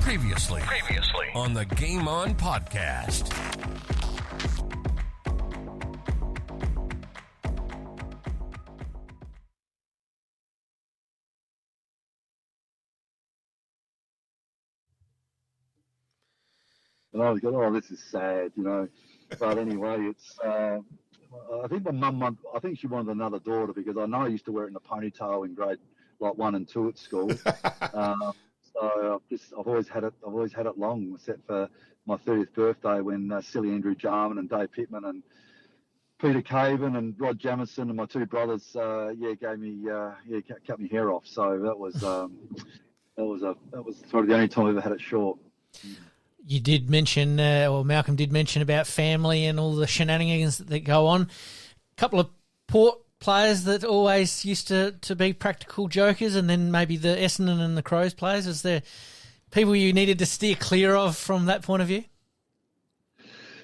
Previously on the Game On podcast. Oh, this is sad, But anyway, it's. I think my mum. I think she wanted another daughter because I know I used to wear it in a ponytail in grade 1 and 2 at school. So I've always had it. I've always had it long, except for my 30th birthday when silly Andrew Jarman and Dave Pittman and Peter Caven and Rod Jamison and my two brothers, cut me hair off. So that was sort of the only time I ever had it short. You did mention, or Malcolm did mention about family and all the shenanigans that go on. A couple of Port players that always used to be practical jokers, and then maybe the Essendon and the Crows players. Is there people you needed to steer clear of from that point of view?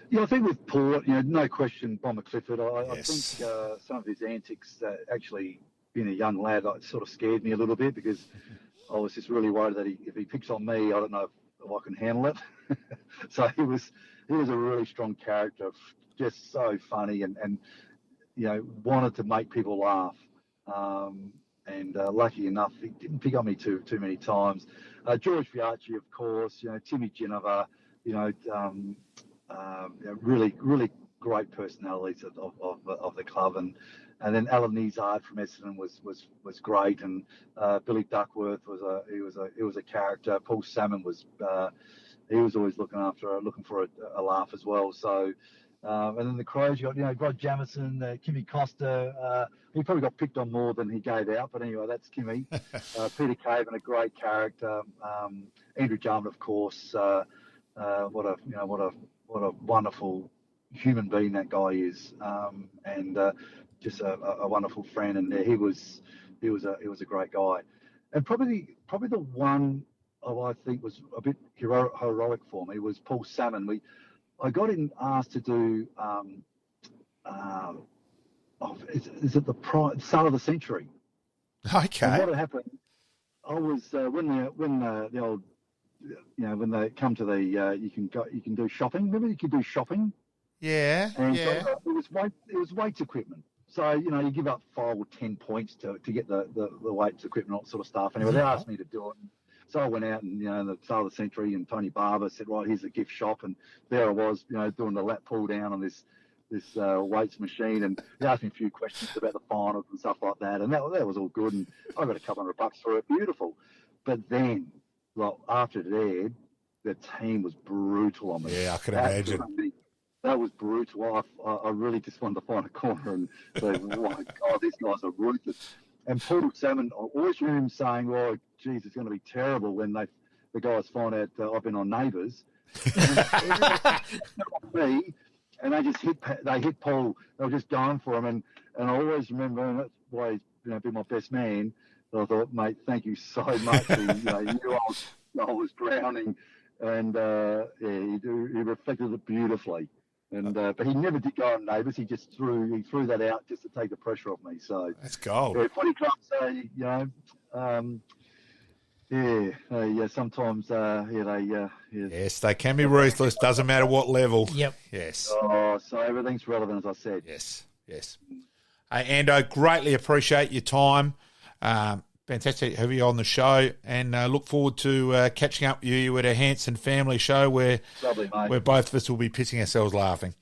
Yeah, I think with Port, no question, Bomber Clifford. I think some of his antics, actually being a young lad, sort of scared me a little bit because I was just really worried that if he picks on me, I don't know if I can handle it. So he was a really strong character, just so funny and wanted to make people laugh. And lucky enough, he didn't pick on me too many times. George Fiacci, of course, Timmy Geneva, really great personalities of the club, and then Alan Nizard from Essendon was great, and Billy Duckworth was a character. Paul Salmon was he was always looking for a laugh as well. So. And then the Crows, you got, Rod Jamison, Kimmy Costa. He probably got picked on more than he gave out, but anyway, that's Kimmy. Peter Caven, a great character. Andrew Jarman, of course. What a wonderful human being that guy is, and just a wonderful friend. And he was a great guy. And probably the one I think was a bit heroic for me was Paul Salmon. I got him asked to do, is it the start of the century? Okay. And what had happened, I was when the old, when they come to the you can do shopping. Remember you could do shopping. Yeah. And yeah. It was weights equipment. So you give up 5 or 10 points to get the weights equipment, all that sort of stuff. Anyway, they asked me to do it. So I went out and, in the start of the century, and Tony Barber said, right, here's the gift shop. And there I was, doing the lap pull down on this weights machine. And he asked me a few questions about the finals and stuff like that. And that was all good. And I got a couple $100 for it. Beautiful. But then, after it aired, the team was brutal on me. Yeah, I can imagine. That was brutal. I really just wanted to find a corner and say, oh my God, these guys are ruthless. And Paul Salmon, I always remember him saying, "Oh, geez, it's going to be terrible when the guys find out I've been on Neighbours." Me, and they hit Paul. They were just going for him, and I always remember, and that's why he's been my best man. But I thought, mate, thank you so much. He knew I was drowning, and he reflected it beautifully. And but he never did go on Neighbours. He just threw that out just to take the pressure off me. So that's gold. Yeah, footy clubs, sometimes they. Yes, they can be ruthless. Doesn't matter what level. Yep. Yes. Oh, so everything's relevant, as I said. Yes. Hey, Ando, greatly appreciate your time. Fantastic to have you on the show, and look forward to catching up with you at a Hanson family show where both of us will be pissing ourselves laughing.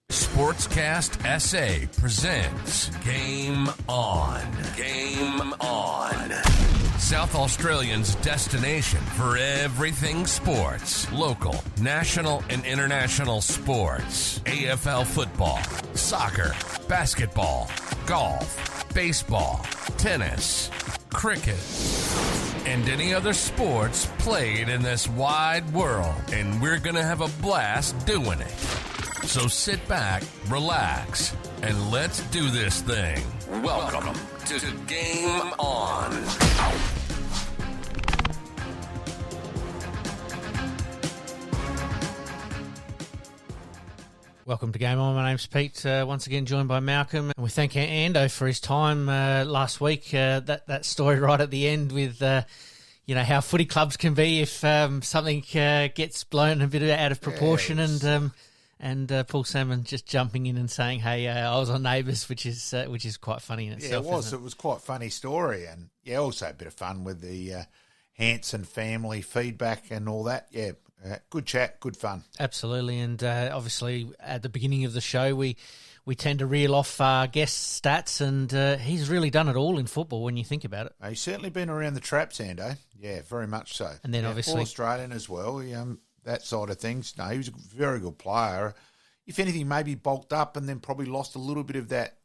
Sportscast SA presents Game On. Game On. South Australians' destination for everything sports. Local, national, and international sports. AFL football, soccer, basketball, golf, baseball, tennis, cricket, and any other sports played in this wide world. And we're going to have a blast doing it. So sit back, relax, and let's do this thing. Welcome to Game On. Welcome to Game On. My name's Pete, once again joined by Malcolm. And we thank Ando for his time last week. That story right at the end with how footy clubs can be if something gets blown a bit out of proportion, and Paul Salmon just jumping in and saying, "Hey, I was on Neighbours," which is quite funny in itself. Yeah, it was. It was quite a funny story, and also a bit of fun with the Hanson family feedback and all that. Yeah, good chat, good fun. Absolutely, and obviously at the beginning of the show we tend to reel off guest stats, and he's really done it all in football when you think about it. He's certainly been around the traps, Ando. Yeah, very much so. And then obviously All-Australian as well, that side of things. No, he was a very good player. If anything, maybe bulked up and then probably lost a little bit of that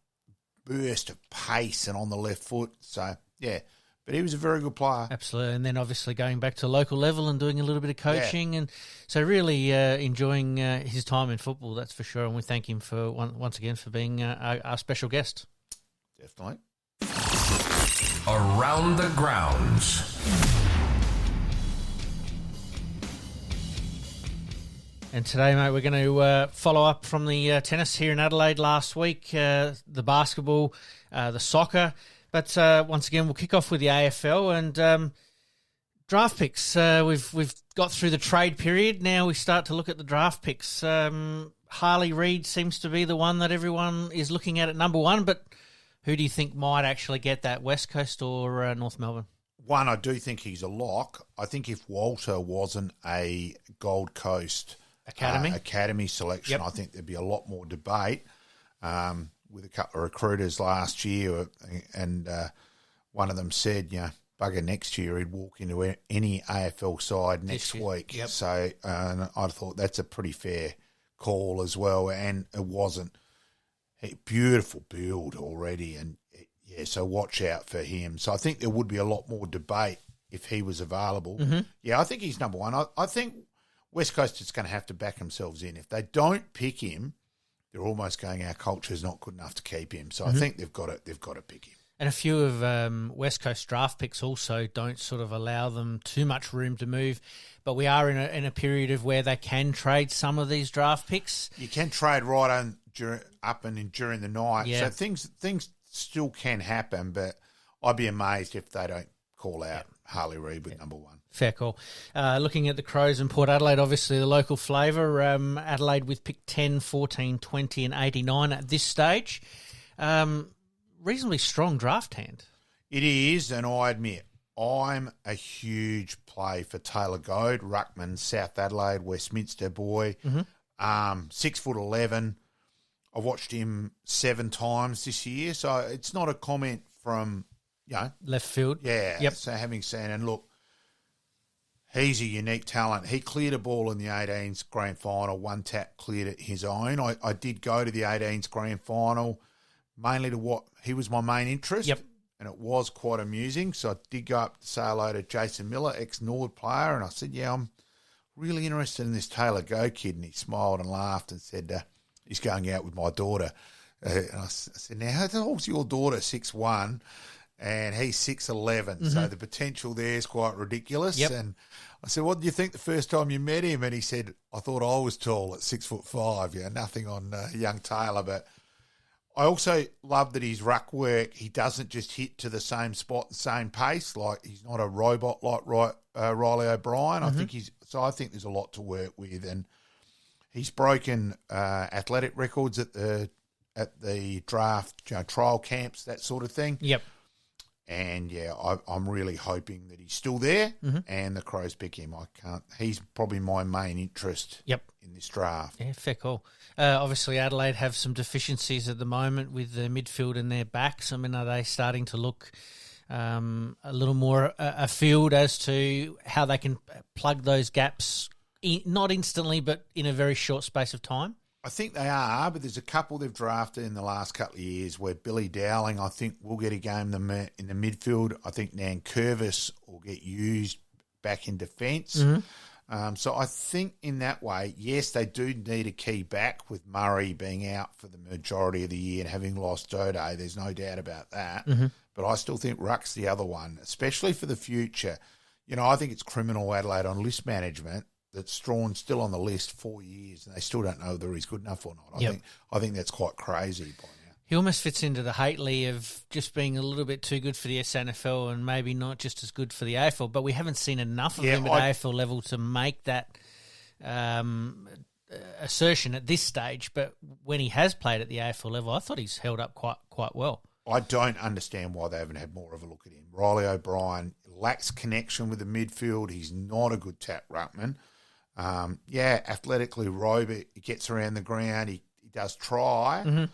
burst of pace and on the left foot. So, yeah, but he was a very good player. Absolutely, and then obviously going back to local level and doing a little bit of coaching, and so really enjoying his time in football, that's for sure, and we thank him for once again for being our special guest. Definitely. Around the grounds. And today, mate, we're going to follow up from the tennis here in Adelaide last week, the basketball, the soccer. But once again, we'll kick off with the AFL and draft picks. We've got through the trade period. Now we start to look at the draft picks. Harley Reid seems to be the one that everyone is looking at number one. But who do you think might actually get that, West Coast or North Melbourne? One, I do think he's a lock. I think if Walter wasn't a Gold Coast Academy selection, I think there'd be a lot more debate. With a couple of recruiters last year, and one of them said, bugger next year he'd walk into any AFL side next week. Yep. So I thought that's a pretty fair call as well, and it wasn't. Beautiful build already, and so watch out for him. So I think there would be a lot more debate if he was available. Mm-hmm. Yeah, I think he's number one. I think West Coast is going to have to back themselves in. If they don't pick him, they're almost going, our culture is not good enough to keep him. So I think they've got to pick him. And a few of West Coast draft picks also don't sort of allow them too much room to move. But we are in a period of where they can trade some of these draft picks. You can trade right on during the night. Yeah. So things still can happen, but I'd be amazed if they don't call out Harley Reid with number one. Fair call. Looking at the Crows and Port Adelaide, obviously the local flavour. Adelaide with pick 10, 14, 20 and 89 at this stage. Reasonably strong draft hand. It is, and I admit, I'm a huge play for Taylor Goad, ruckman, South Adelaide, Westminster boy, 6'11". I've watched him 7 times this year, so it's not a comment from, left field. Yeah. Yep. So having seen, and look, he's a unique talent. He cleared a ball in the 18s grand final, one tap cleared it his own. I did go to the 18s grand final, mainly to what he was my main interest. Yep. And it was quite amusing. So I did go up to say hello to Jason Miller, ex-Norwood player, and I said, I'm really interested in this Taylor Go kid. And he smiled and laughed and said, he's going out with my daughter. And I said, now, how old's your daughter? 6'1", and he's 6'11". So the potential there is quite ridiculous. Yep. And I said, what did you think the first time you met him? And he said, I thought I was tall at 6'5". Nothing on young Taylor, but I also love that his ruck work, he doesn't just hit to the same spot, the same pace. Like, he's not a robot like Riley O'Brien. I think there's a lot to work with, and he's broken athletic records at the draft, trial camps, that sort of thing. Yep. And I'm really hoping that he's still there, and the Crows pick him. He's probably my main interest. Yep. In this draft. Yeah, fair call. Obviously, Adelaide have some deficiencies at the moment with the midfield and their backs. I mean, are they starting to look a little more afield as to how they can plug those gaps, not instantly, but in a very short space of time? I think they are, but there's a couple they've drafted in the last couple of years where Billy Dowling, I think, will get a game in the midfield. I think Nan Curvis will get used back in defence. So I think in that way, yes, they do need a key back with Murray being out for the majority of the year and having lost Dode. There's no doubt about that. But I still think Ruck's the other one, especially for the future. I think it's criminal Adelaide on list management that Strawn's still on the list 4 years and they still don't know whether he's good enough or not. I think that's quite crazy by now. He almost fits into the Hately of just being a little bit too good for the SNFL and maybe not just as good for the AFL, but we haven't seen enough of him at AFL level to make that assertion at this stage. But when he has played at the AFL level, I thought he's held up quite well. I don't understand why they haven't had more of a look at him. Riley O'Brien lacks connection with the midfield. He's not a good tap ruckman. Athletically robust. He gets around the ground. He does try,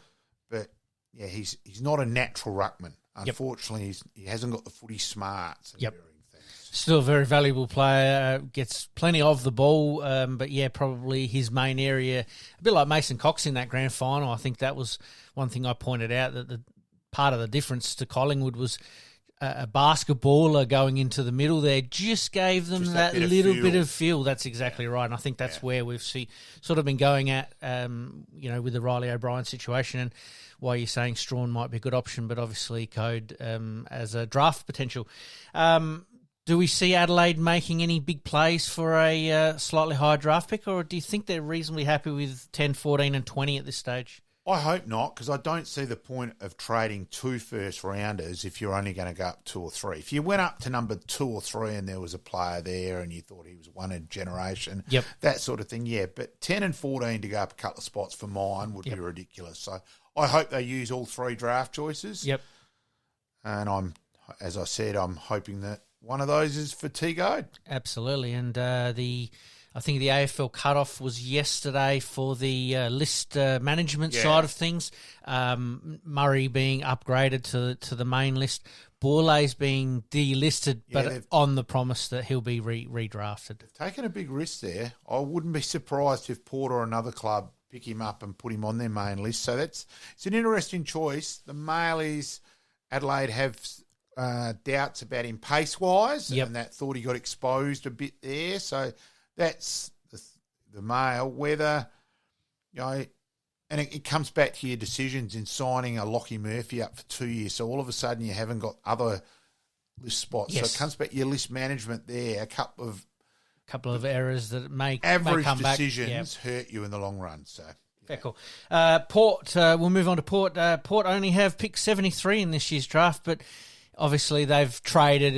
but yeah, he's not a natural ruckman. Unfortunately, he hasn't got the footy smarts. And varying things. Still a very valuable player. Gets plenty of the ball, but yeah, probably his main area. A bit like Mason Cox in that grand final. I think that was one thing I pointed out, that the part of the difference to Collingwood was a basketballer going into the middle there just gave them that little bit of feel. That's exactly right. And I think that's where we've sort of been going at, with the Riley O'Brien situation, and why you're saying Strawn might be a good option, but obviously Code as a draft potential. Do we see Adelaide making any big plays for a slightly higher draft pick, or do you think they're reasonably happy with 10, 14 and 20 at this stage? I hope not, because I don't see the point of trading 2 first-rounders if you're only going to go up 2 or 3. If you went up to number 2 or 3 and there was a player there and you thought he was one in a generation, that sort of thing, but 10 and 14 to go up a couple of spots for mine would be ridiculous. So I hope they use all 3 draft choices. And as I said, I'm hoping that one of those is for T-Goad. Absolutely. And I think the AFL cutoff was yesterday for the list management side of things. Murray being upgraded to the main list. Borlay's being delisted, but on the promise that he'll be redrafted. They've taken a big risk there. I wouldn't be surprised if Port or another club pick him up and put him on their main list. So it's an interesting choice. The mail is Adelaide have doubts about him pace-wise, and that thought he got exposed a bit there. So that's the mail. Whether, and it comes back to your decisions in signing a Lockie Murphy up for 2 years. So all of a sudden you haven't got other list spots. So it comes back to your list management there. A couple of errors that may come back. Average decisions hurt you in the long run. So fair call. Port, we'll move on to Port. Port only have pick 73 in this year's draft, but obviously they've traded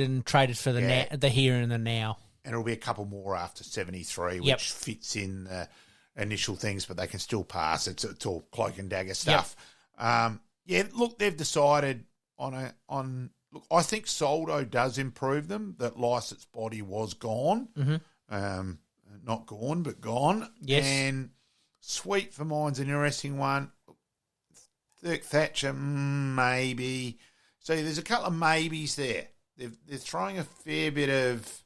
for the here and the now. And it'll be a couple more after 73, which fits in the initial things, but they can still pass. It's all cloak and dagger stuff. Look, they've decided look, I think Soldo does improve them. That Lycett's body was gone. Not gone, but gone. Yes. And Sweet for mine's an interesting one. Thatcher, maybe. So there's a couple of maybes there. They're throwing a fair bit of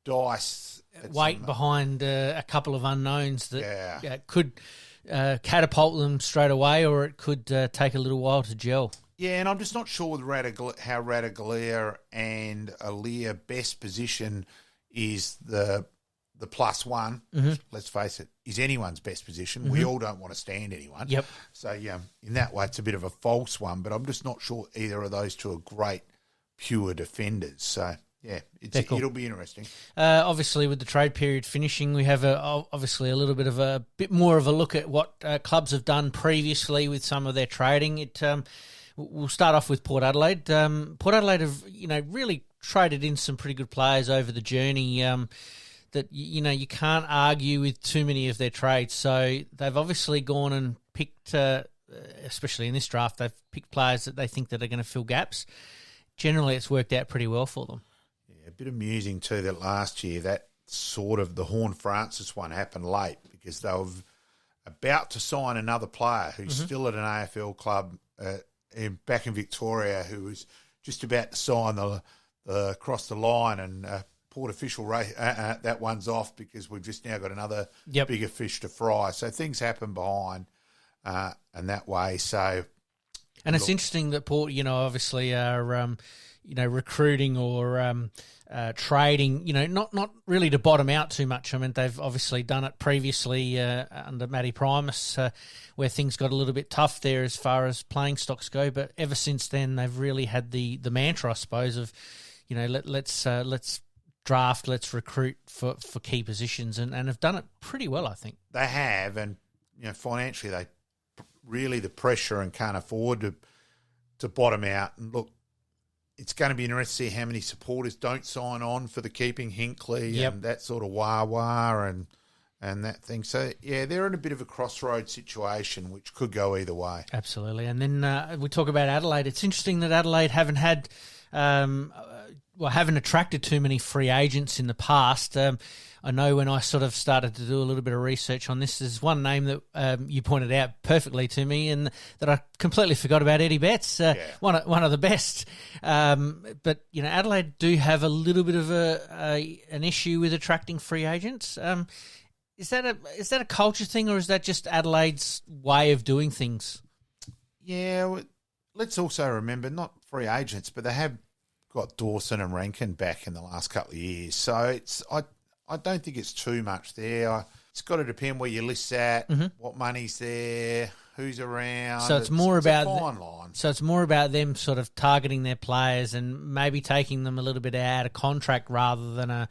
dice. Weight behind a couple of unknowns that could catapult them straight away, or it could take a little while to gel. Yeah, and I'm just not sure with how Radaglia and Aaliyah best position is the +1. Let's face it, is anyone's best position. We all don't want to stand anyone. So, in that way, it's a bit of a false one, but I'm just not sure either of those two are great pure defenders. So, it'll be interesting. Obviously, with the trade period finishing, we have obviously a little bit of a bit more of a look at what clubs have done previously with some of their trading. We'll start off with Port Adelaide. Port Adelaide have really traded in some pretty good players over the journey. That you can't argue with too many of their trades. So they've obviously gone and picked, especially in this draft, they've picked players that they think that are going to fill gaps. Generally, it's worked out pretty well for them. Yeah, a bit amusing too that last year that sort of the Horn Francis one happened late because they were about to sign another player who's still at an AFL club back in Victoria, who was just about to sign the cross the line, and Port official that one's off because we've just now got another bigger fish to fry. So things happen behind and that way. So, and it's interesting that Port, obviously are recruiting or trading, not really to bottom out too much. I mean, they've obviously done it previously under Matty Primus, where things got a little bit tough there as far as playing stocks go. But ever since then, they've really had the mantra, I suppose, of let's draft, let's recruit for key positions, and have done it pretty well, I think. They have, and financially they really the pressure and can't afford to bottom out. And look, it's going to be interesting to see how many supporters don't sign on for the keeping Hinckley and that sort of wah-wah and that thing. So, yeah, they're in a bit of a crossroads situation, which could go either way. Absolutely. And then we talk about Adelaide. It's interesting that Adelaide haven't had haven't attracted too many free agents in the past. I know when I sort of started to do a little bit of research on this, there's one name that you pointed out perfectly to me and that I completely forgot about, Eddie Betts, one of the best. But, Adelaide do have a little bit of an issue with attracting free agents. Is that a culture thing, or is that just Adelaide's way of doing things? Yeah, well, let's also remember, not free agents, but they have got Dawson and Rankin back in the last couple of years. So I don't think it's too much there. It's got to depend where your list's at, what money's there, who's around. So it's more about a fine line. So it's more about them sort of targeting their players and maybe taking them a little bit out of contract rather than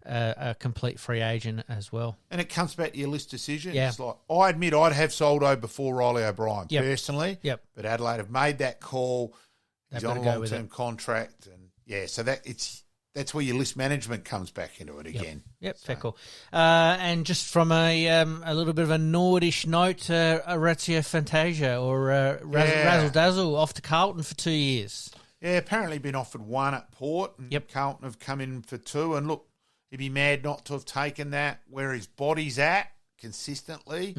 a complete free agent as well. And it comes back to your list decision. Yeah. It's like, I admit I'd have Soldo before Riley O'Brien personally. Yep. But Adelaide have made that call. He's on a long-term contract, and so that's where your list management comes back into it again. Yep, fair call. And just from a little bit of a Norwoodish note, Orazio Fantasia or Razzle Dazzle off to Carlton for 2 years. Yeah, apparently been offered one at Port, and Carlton have come in for two. And look, he'd be mad not to have taken that where his body's at consistently.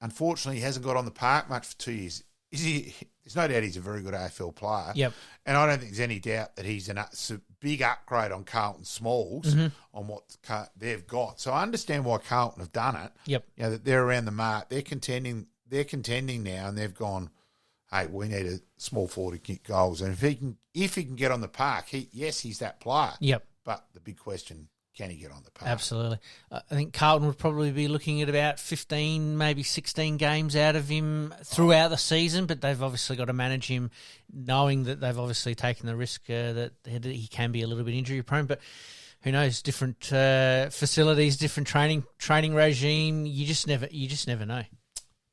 Unfortunately, he hasn't got on the park much for 2 years. There's no doubt he's a very good AFL player. Yep. And I don't think there's any doubt that he's a big upgrade on Carlton Smalls on what they've got. So I understand why Carlton have done it. Yep. That they're around the mark. They're contending now, and they've gone, hey, we need a small forward to kick goals. And if he can get on the park, he's that player. Yep. But the big question, can he get on the park? Absolutely. I think Carlton would probably be looking at about 15, maybe 16 games out of him throughout the season, but they've obviously got to manage him knowing that they've obviously taken the risk that he can be a little bit injury prone. But who knows? Different facilities, different training regime. You just never know.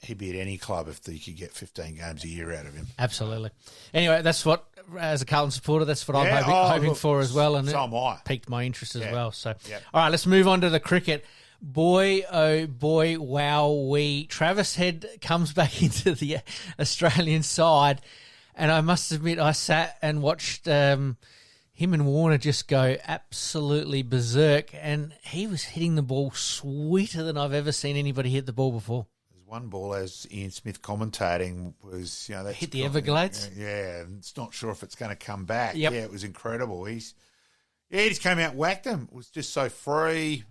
He'd be at any club if you could get 15 games a year out of him. Absolutely. Anyway, that's what, as a Carlton supporter, that's what I'm hoping for as well. And so am I. Piqued my interest as well. So, all right, let's move on to the cricket. Boy, oh boy, wowee. Travis Head comes back into the Australian side. And I must admit, I sat and watched him and Warner just go absolutely berserk. And he was hitting the ball sweeter than I've ever seen anybody hit the ball before. One ball, as Ian Smith commentating, was they hit the Everglades. And it's not sure if it's going to come back. Yep. Yeah, it was incredible. He just came out and whacked him. It was just so free.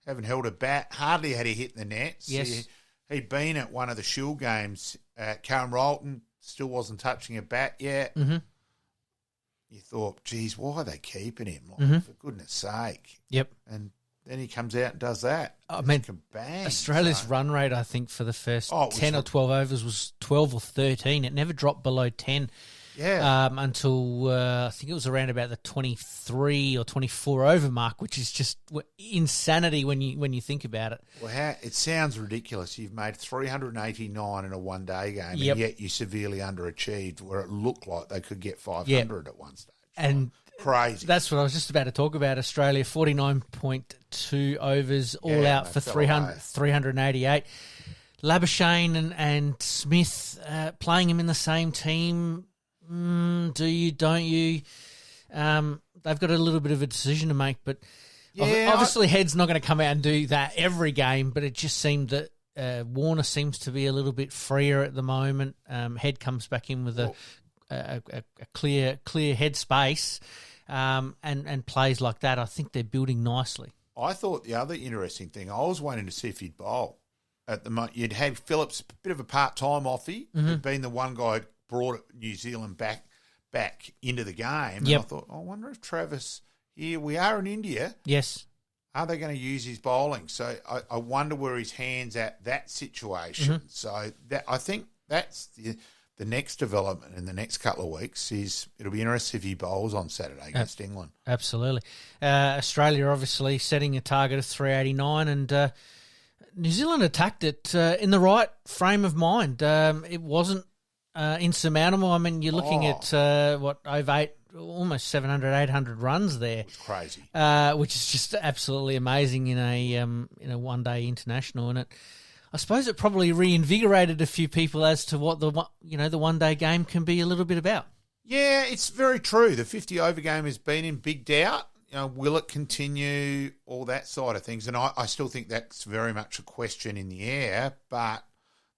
Haven't held a bat. Hardly had he hit the nets. Yes, he'd been at one of the Shield games at Karen Rolton. Still wasn't touching a bat yet. Mm-hmm. You thought, geez, why are they keeping him? Like, for goodness sake. Yep. And then he comes out and does that. I mean, bang, Australia's run rate, I think, for the first 10 or 12 overs was 12 or 13. It never dropped below 10 until I think it was around about the 23 or 24 over mark, which is just insanity when you think about it. Well, it sounds ridiculous. You've made 389 in a one-day game, and yet you severely underachieved where it looked like they could get 500 at one stage. And crazy. That's what I was just about to talk about. Australia, 49.2 overs, all out for 388. Labuschagne and Smith playing him in the same team. Do you, don't you? They've got a little bit of a decision to make, but obviously Head's not going to come out and do that every game, but it just seemed that Warner seems to be a little bit freer at the moment. Head comes back in with a clear head space and plays like that. I think they're building nicely. I thought the other interesting thing, I was waiting to see if he'd bowl. At the moment, you'd had Phillips, a bit of a part-time offie, who'd been the one guy who brought New Zealand back into the game. And I thought, I wonder if Travis, here we are in India. Yes. Are they going to use his bowling? So I wonder where his hand's at that situation. So I think that's the next development in the next couple of weeks is it'll be interesting if he bowls on Saturday against England. Absolutely. Australia obviously setting a target of 389 and New Zealand attacked it in the right frame of mind. It wasn't insurmountable. I mean, you're looking at, over almost 700, 800 runs there. It's crazy. Which is just absolutely amazing in a one-day international. And I suppose it probably reinvigorated a few people as to what the one-day game can be a little bit about. Yeah, it's very true. The 50 over game has been in big doubt. Will it continue? All that side of things. And I still think that's very much a question in the air, but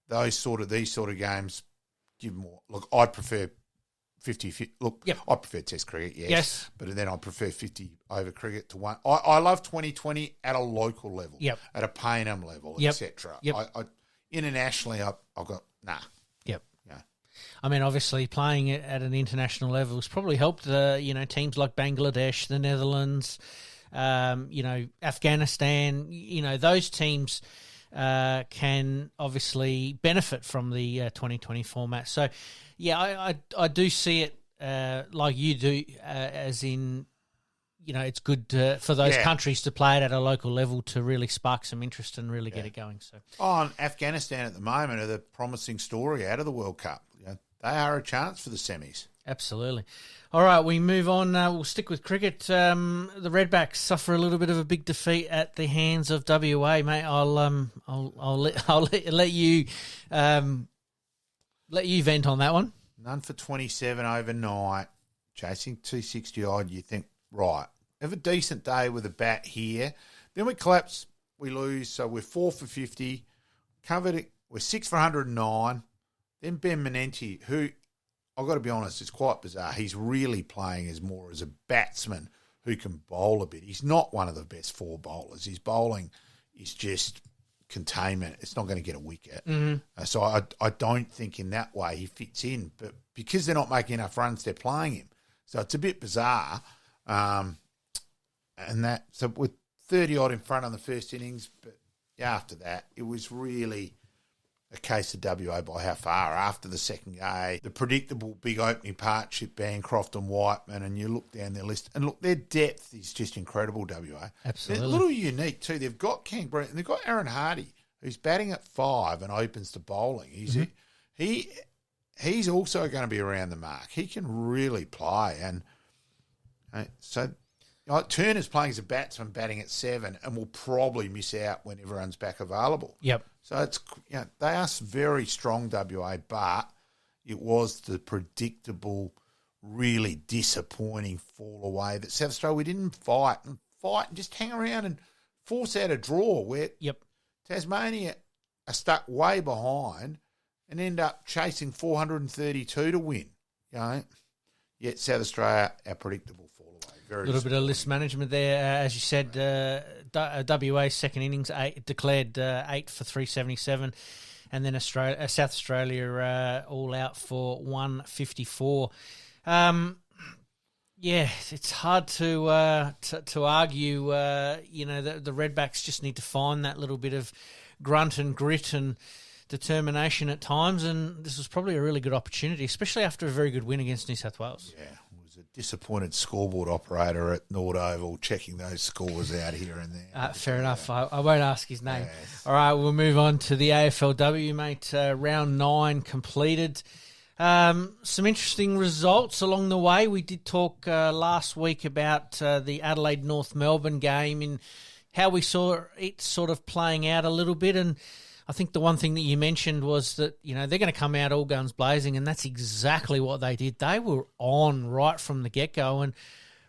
these sort of games give more. Look, I'd prefer 50. Look, yep. I prefer Test cricket, yes. But then I prefer 50 over cricket to one. I love 2020 at a local level, yep. At a Payneham level, yep. etc. Yep. I internationally, I've got nah. Yep. Yeah. I mean, obviously, playing it at an international level has probably helped. Teams like Bangladesh, the Netherlands, Afghanistan. Those teams can obviously benefit from the 2020 format. So, yeah, I do see it like you do, as in, it's good for those countries to play it at a local level to really spark some interest and really get it going. So, and Afghanistan at the moment are the promising story out of the World Cup. They are a chance for the semis. Absolutely. All right, we move on. We'll stick with cricket. The Redbacks suffer a little bit of a big defeat at the hands of WA, mate. I'll let you vent on that one. None for 27 overnight, chasing 260 odd. You think, right, have a decent day with a bat here. Then we collapse, we lose, so we're 4 for 50. Covered it, we're 6 for 109. Then Ben Menenti, who, I've got to be honest, it's quite bizarre. He's really playing as more as a batsman who can bowl a bit. He's not one of the best 4 bowlers. His bowling is just containment. It's not going to get a wicket. Mm-hmm. So I don't think in that way he fits in. But because they're not making enough runs, they're playing him. So it's a bit bizarre. So with 30-odd in front on the first innings, but after that, it was really a case of WA by how far. After the second day, the predictable big opening partnership, Bancroft and Whiteman, and you look down their list, and look, their depth is just incredible, WA. Absolutely. They're a little unique too. They've got Kangaroo, and they've got Aaron Hardy, who's batting at 5 and opens to bowling. He's also going to be around the mark. He can really play, and so Turner's playing as a batsman, batting at 7, and will probably miss out when everyone's back available. Yep. So it's they are very strong, WA, but it was the predictable, really disappointing fall away that South Australia, we didn't fight and just hang around and force out a draw where Tasmania are stuck way behind and end up chasing 432 to win. Yet South Australia, our predictable fall away. A little bit of list management there. As you said, WA's second innings declared 8 for 377, and then South Australia all out for 154. It's hard to argue. The Redbacks just need to find that little bit of grunt and grit and determination at times, and this was probably a really good opportunity, especially after a very good win against New South Wales. Yeah. Disappointed scoreboard operator at Nord Oval checking those scores out here and there. Fair enough. I won't ask his name. Yes. All right, we'll move on to the AFLW, mate. Round 9 completed. Some interesting results along the way. We did talk last week about the Adelaide North Melbourne game and how we saw it sort of playing out a little bit, and I think the one thing that you mentioned was that, they're going to come out all guns blazing, and that's exactly what they did. They were on right from the get-go and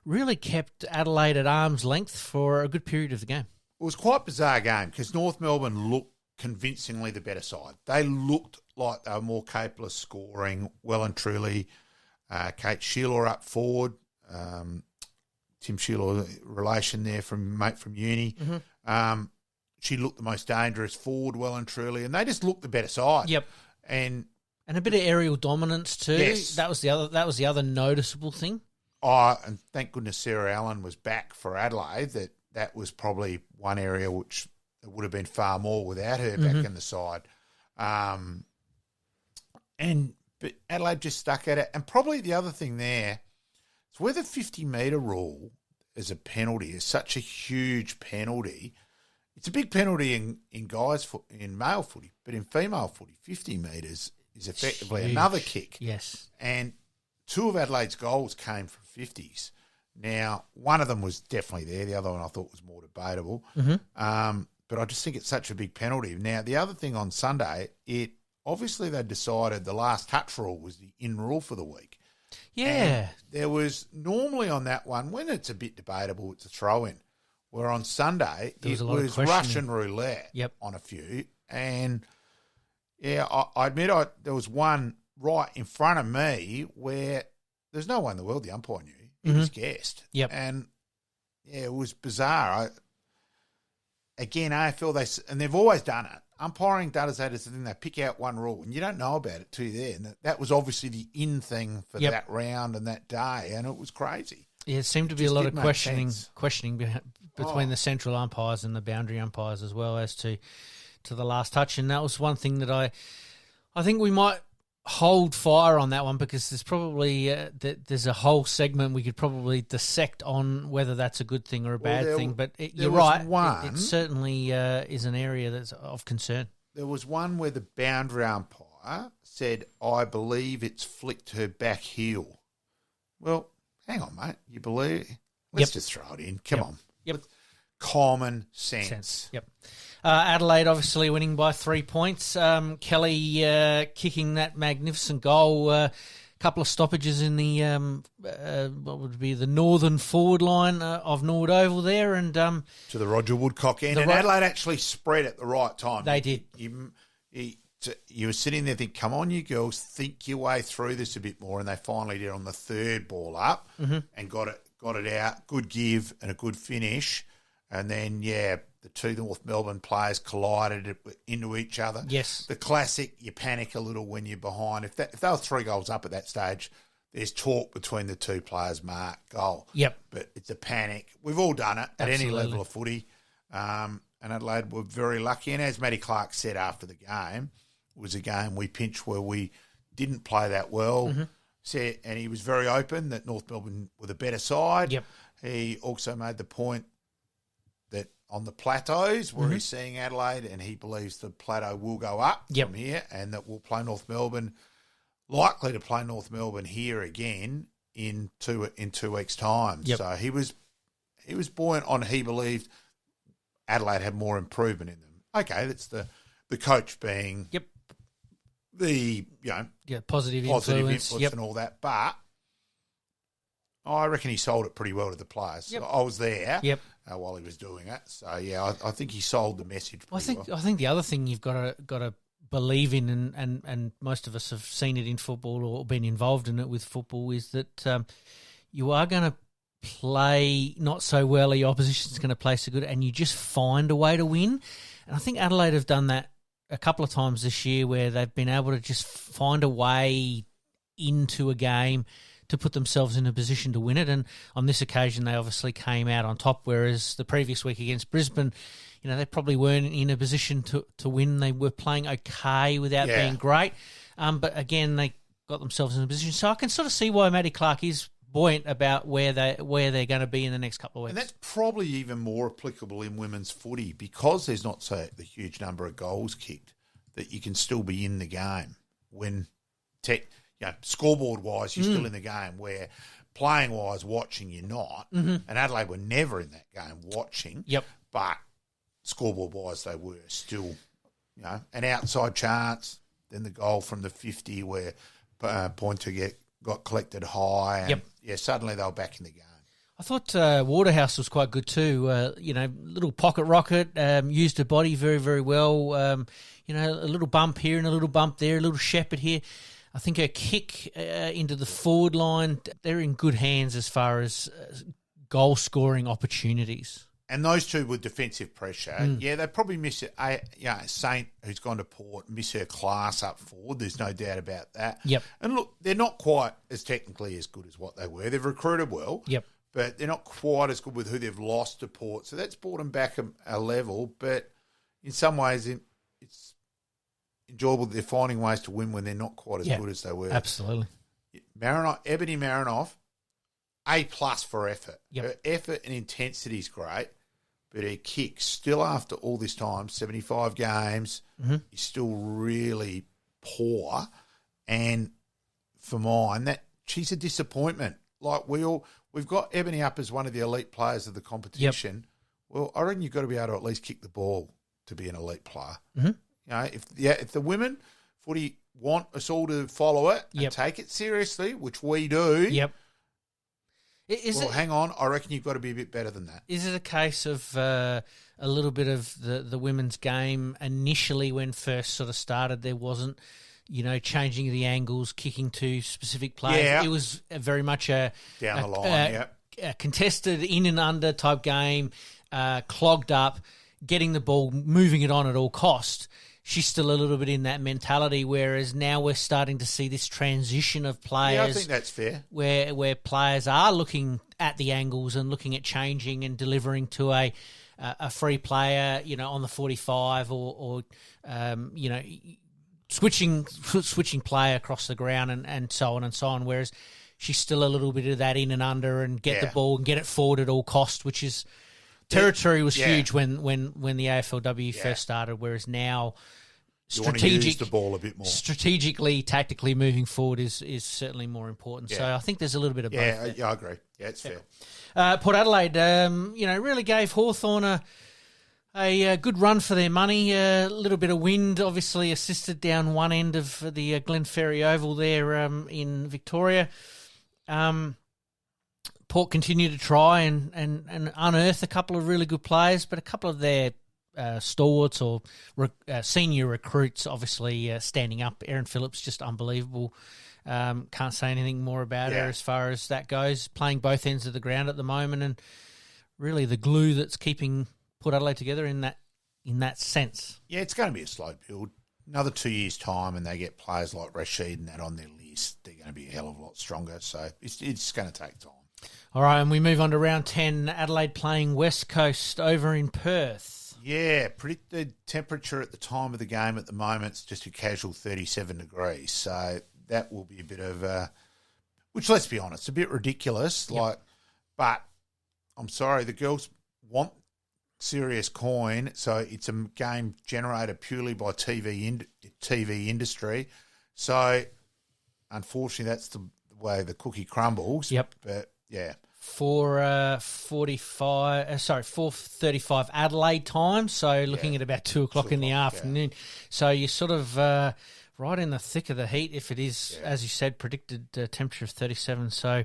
really kept Adelaide at arm's length for a good period of the game. It was quite a bizarre game because North Melbourne looked convincingly the better side. They looked like they were more capable of scoring, well and truly. Kate Sheila up forward. Tim Sheila, relation there from mate from uni. Mm-hmm. She looked the most dangerous forward, well and truly, and they just looked the better side. Yep, and a bit of aerial dominance too. Yes. That was the other noticeable thing. Oh, and thank goodness Sarah Allen was back for Adelaide. That was probably one area which there would have been far more without her back in the side. But Adelaide just stuck at it, and probably the other thing there is where the 50-metre rule as a penalty is such a huge penalty. It's a big penalty in male footy, but in female footy, 50 metres is effectively another kick. Yes. And 2 of Adelaide's goals came from 50s. Now, one of them was definitely there. The other one I thought was more debatable. Mm-hmm. But I just think it's such a big penalty. Now, the other thing on Sunday, obviously they decided the last touch rule was the in rule for the week. Yeah. And there was normally on that one, when it's a bit debatable, it's a throw-in. Where on Sunday, it was Russian roulette on a few. And, yeah, I admit there was one right in front of me where there's no way in the world the umpire knew. He was guessed. Yep. And, yeah, it was bizarre. Again, AFL, and they've always done it. Umpiring does that as a thing. They pick out one rule, and you don't know about it till you're there. And that was obviously the in thing for that round and that day, and it was crazy. Yeah, it seemed to be a lot of questioning between the central umpires and the boundary umpires as well as to the last touch. And that was one thing that I think we might hold fire on that one, because there's probably there's a whole segment we could probably dissect on whether that's a good thing or a bad thing. But you're right, it certainly is an area that's of concern. There was one where the boundary umpire said, "I believe it's flicked her back heel." Well, hang on, mate. You believe? Let's just throw it in. Come on. Yep. Common sense. Yep. Adelaide obviously winning by 3 points. Kelly kicking that magnificent goal. A couple of stoppages in the what would be the northern forward line of Norwood Oval there, and to the Roger Woodcock end. And Adelaide actually spread at the right time. They did. You were sitting there thinking, come on, you girls, think your way through this a bit more. And they finally did on the third ball up and got it out. Good give and a good finish. And then, the 2 North Melbourne players collided into each other. Yes. The classic, you panic a little when you're behind. If they were 3 goals up at that stage, there's talk between the 2 players, mark, goal. Yep. But it's a panic. We've all done it at Absolutely. any level of footy. And Adelaide were very lucky. And as Matty Clark said after the game, it was a game we pinched where we didn't play that well. And he was very open that North Melbourne were the better side. Yep. He also made the point that on the plateaus where he's seeing Adelaide, and he believes the plateau will go up from here, and that we'll play North Melbourne, likely to play North Melbourne here again in 2 weeks' time. Yep. So he was buoyant on, he believed Adelaide had more improvement in them. Okay, that's the coach being the positive influence and all that, but I reckon he sold it pretty well to the players. So I was there while he was doing it. So, I think he sold the message pretty well. I think the other thing you've got to believe in, and most of us have seen it in football or been involved in it with football, is that you are going to play not so well, your opposition's going to play so good, and you just find a way to win. And I think Adelaide have done that a couple of times this year, where they've been able to just find a way into a game to put themselves in a position to win it. And on this occasion, they obviously came out on top, whereas the previous week against Brisbane, they probably weren't in a position to win. They were playing okay without being great. But again, they got themselves in a position. So I can sort of see why Matty Clark is buoyant about where they're going to be in the next couple of weeks. And that's probably even more applicable in women's footy, because there's not the huge number of goals kicked, that you can still be in the game when scoreboard-wise, you're still in the game, where playing-wise, watching, you're not. And Adelaide were never in that game watching. Yep. But scoreboard-wise, they were still, an outside chance, then the goal from the 50 where Pointer got collected high. And, suddenly they were back in the game. I thought Waterhouse was quite good too. Little pocket rocket, used her body very, very well. A little bump here and a little bump there, a little shepherd here. I think her kick into the forward line, they're in good hands as far as goal-scoring opportunities. And those 2 with defensive pressure, they probably miss it. Saint, who's gone to Port, miss her class up forward. There's no doubt about that. Yep. And look, they're not quite as technically as good as what they were. They've recruited well. Yep. But they're not quite as good with who they've lost to Port. So that's brought them back a level. But in some ways, it's enjoyable that they're finding ways to win when they're not quite as good as they were. Absolutely. Ebony Marinoff, A+ for effort. Yep. Her effort and intensity is great, but her kick still, after all this time, 75 games, is still really poor. And for mine, that she's a disappointment. Like we've got Ebony up as one of the elite players of the competition. Yep. Well, I reckon you've got to be able to at least kick the ball to be an elite player. Mm-hmm. You know, if the women footy want us all to follow it and take it seriously, which we do. Yep. Hang on. I reckon you've got to be a bit better than that. Is it a case of a little bit of the women's game initially when first sort of started? There wasn't, changing the angles, kicking to specific players. Yeah. It was very much a contested in and under type game, clogged up, getting the ball, moving it on at all cost. She's still a little bit in that mentality, whereas now we're starting to see this transition of players. Yeah, I think that's fair. Where players are looking at the angles and looking at changing and delivering to a free player, on the 45 or switching play across the ground and so on and so on. Whereas she's still a little bit of that in and under and get the ball and get it forward at all cost, which is territory was huge when the AFLW first started. Whereas now, you want to use the ball a bit more. Strategically, tactically moving forward is certainly more important. Yeah. So I think there's a little bit of both. Yeah, I agree. Yeah, it's fair. Port Adelaide, really gave Hawthorn a good run for their money. A little bit of wind, obviously, assisted down one end of the Glenferrie Oval there in Victoria. Port continued to try and unearth a couple of really good players, but a couple of their stalwarts or senior recruits obviously standing up. Erin Phillips, just unbelievable. Can't say anything more about her as far as that goes. Playing both ends of the ground at the moment, and really the glue that's keeping Port Adelaide together in that sense. Yeah, it's going to be a slow build. Another 2 years' time, and they get players like Rashid and that on their list. They're going to be a hell of a lot stronger. So it's going to take time. All right, and we move on to round 10. Adelaide playing West Coast over in Perth. Yeah, predicted temperature at the time of the game at the moment is just a casual 37 degrees. So that will be a bit of which, let's be honest, a bit ridiculous. Yep. But I'm sorry, the girls want serious coin, so it's a game generated purely by TV industry. So unfortunately, that's the way the cookie crumbles. Yep. But yeah. 4:35 Adelaide time, so looking at about 2 o'clock in the afternoon. Yeah. So you're sort of right in the thick of the heat if it is, as you said, predicted temperature of 37. So,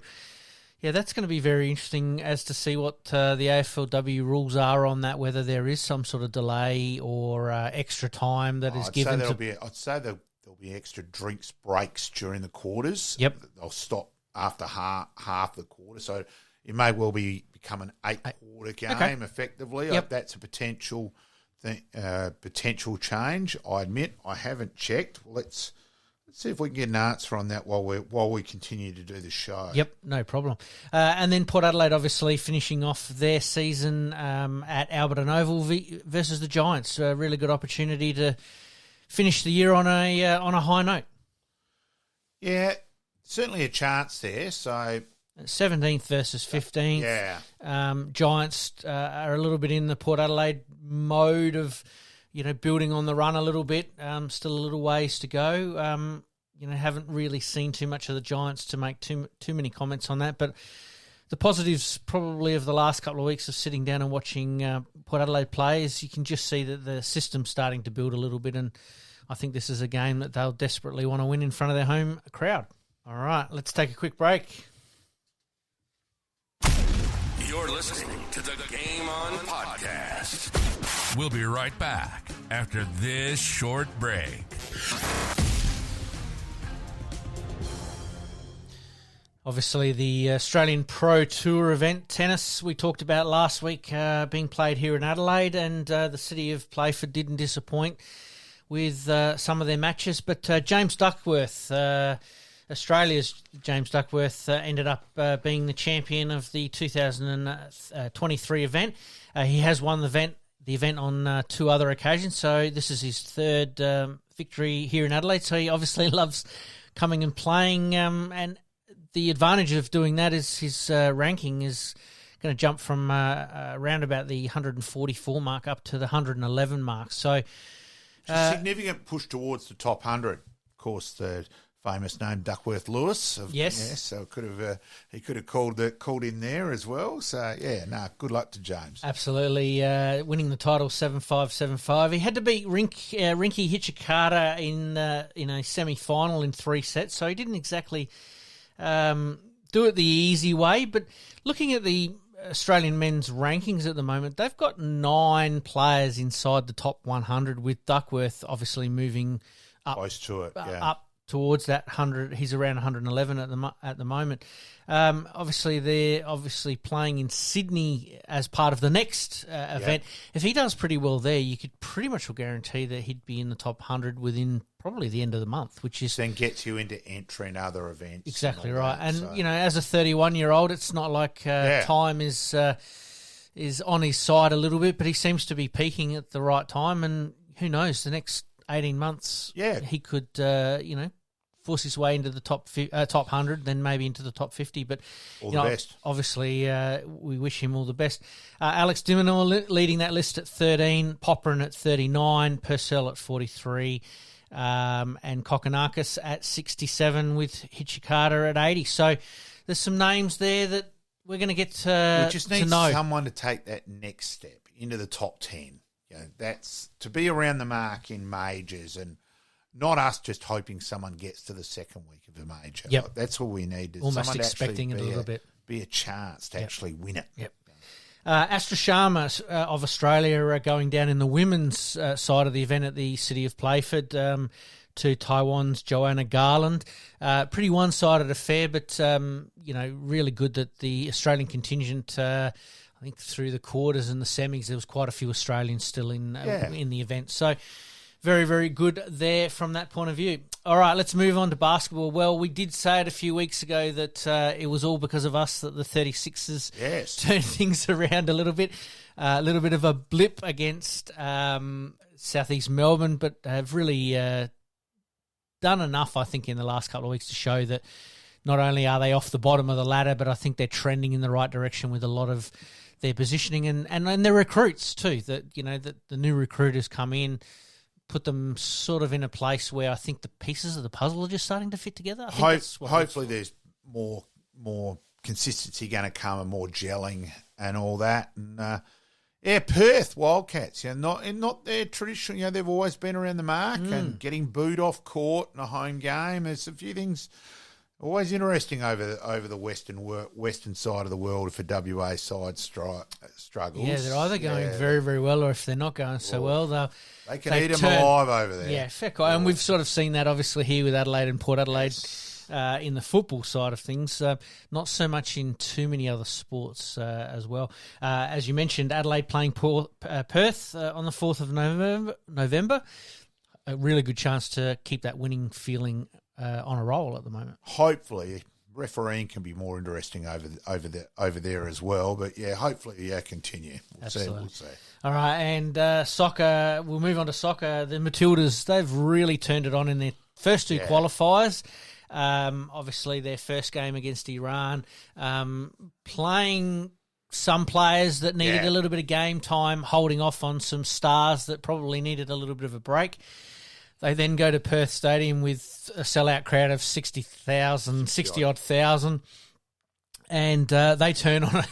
yeah, that's going to be very interesting as to see what the AFLW rules are on that, whether there is some sort of delay or extra time that is given. I'd say there'll be extra drinks breaks during the quarters. Yep. They'll stop after half the quarter, so it may well become an 8-quarter game effectively. Yep. That's a potential change. I admit I haven't checked. Let's see if we can get an answer on that while we continue to do the show. Yep, no problem. And then Port Adelaide obviously finishing off their season at Alberton Oval versus the Giants. A really good opportunity to finish the year on a high note. Yeah. Certainly a chance there. So 17th versus 15th. Yeah. Giants are a little bit in the Port Adelaide mode of, building on the run a little bit. Still a little ways to go. Haven't really seen too much of the Giants to make too many comments on that. But the positives probably of the last couple of weeks of sitting down and watching Port Adelaide play is you can just see that the system's starting to build a little bit, and I think this is a game that they'll desperately want to win in front of their home crowd. All right, let's take a quick break. You're listening to the Game On Podcast. We'll be right back after this short break. Obviously, the Australian Pro Tour event, tennis, we talked about last week, being played here in Adelaide, and the city of Playford didn't disappoint with some of their matches. But James Duckworth... Australia's James Duckworth ended up being the champion of the 2023 event. He has won the event on 2 other occasions, so this is his 3rd victory here in Adelaide. So he obviously loves coming and playing, and the advantage of doing that is his ranking is going to jump from around about the 144 mark up to the 111 mark. So a significant push towards the top 100. Of course, the famous name Duckworth Lewis. Yes. So he could have called in there as well. So, good luck to James. Absolutely. Winning the title 7-5, 7-5. He had to beat Rinky Hichikata in a semi-final in 3 sets, so he didn't exactly do it the easy way. But looking at the Australian men's rankings at the moment, they've got 9 players inside the top 100, with Duckworth obviously moving up, close to it, up towards that 100. He's around 111 at the moment. Obviously, they're playing in Sydney as part of the next event. If he does pretty well there, you could pretty much guarantee that he'd be in the top 100 within probably the end of the month, which is then gets you into entry in other events. Exactly right. And as a 31-year-old, it's not like time is on his side a little bit, but he seems to be peaking at the right time. And who knows, the next 18 months, he could, force his way into the top 100, then maybe into the top 50. But all the best. Obviously, we wish him all the best. Alex Diminor leading that list at 13, Popperin at 39, Purcell at 43, and Kokonakis at 67, with Hichikata at 80. So there's some names there that we're going to get to we just need know. Someone to take that next step into the top 10. That's to be around the mark in majors, and not us just hoping someone gets to the second week of a major. Yep. That's all we need. Almost expecting it a little bit. Be a chance to actually win it. Yep. Astra Sharma of Australia are going down in the women's side of the event at the City of Playford to Taiwan's Joanna Garland. Pretty one-sided affair, but really good that the Australian contingent. I think through the quarters and the semis, there was quite a few Australians still in the event. So very, very good there from that point of view. All right, let's move on to basketball. Well, we did say it a few weeks ago that it was all because of us that the 36ers turned things around a little bit. A little bit of a blip against Southeast Melbourne, but have really done enough, I think, in the last couple of weeks to show that not only are they off the bottom of the ladder, but I think they're trending in the right direction with a lot of their positioning and their recruits too. That that the new recruiters come in, put them sort of in a place where I think the pieces of the puzzle are just starting to fit together. Hopefully, there's more consistency going to come and more gelling and all that. And Perth Wildcats, not their traditional. They've always been around the mark and getting booed off court in a home game. There's a few things. Always interesting over the western side of the world if a WA side struggles. Yeah, they're either going very, very well, or if they're not going so well, they can eat them alive over there. Yeah, fair call. And we've sort of seen that obviously here with Adelaide and Port Adelaide in the football side of things. Not so much in too many other sports as well. As you mentioned, Adelaide playing Perth on the 4th of November. A really good chance to keep that winning feeling on a roll at the moment. Hopefully, refereeing can be more interesting over there as well. But hopefully, continue. We'll see. All right, and soccer. We'll move on to soccer. The Matildas, they've really turned it on in their first two qualifiers. Obviously, their first game against Iran, playing some players that needed a little bit of game time, holding off on some stars that probably needed a little bit of a break. They then go to Perth Stadium with a sellout crowd of 60-odd thousand, and they turn on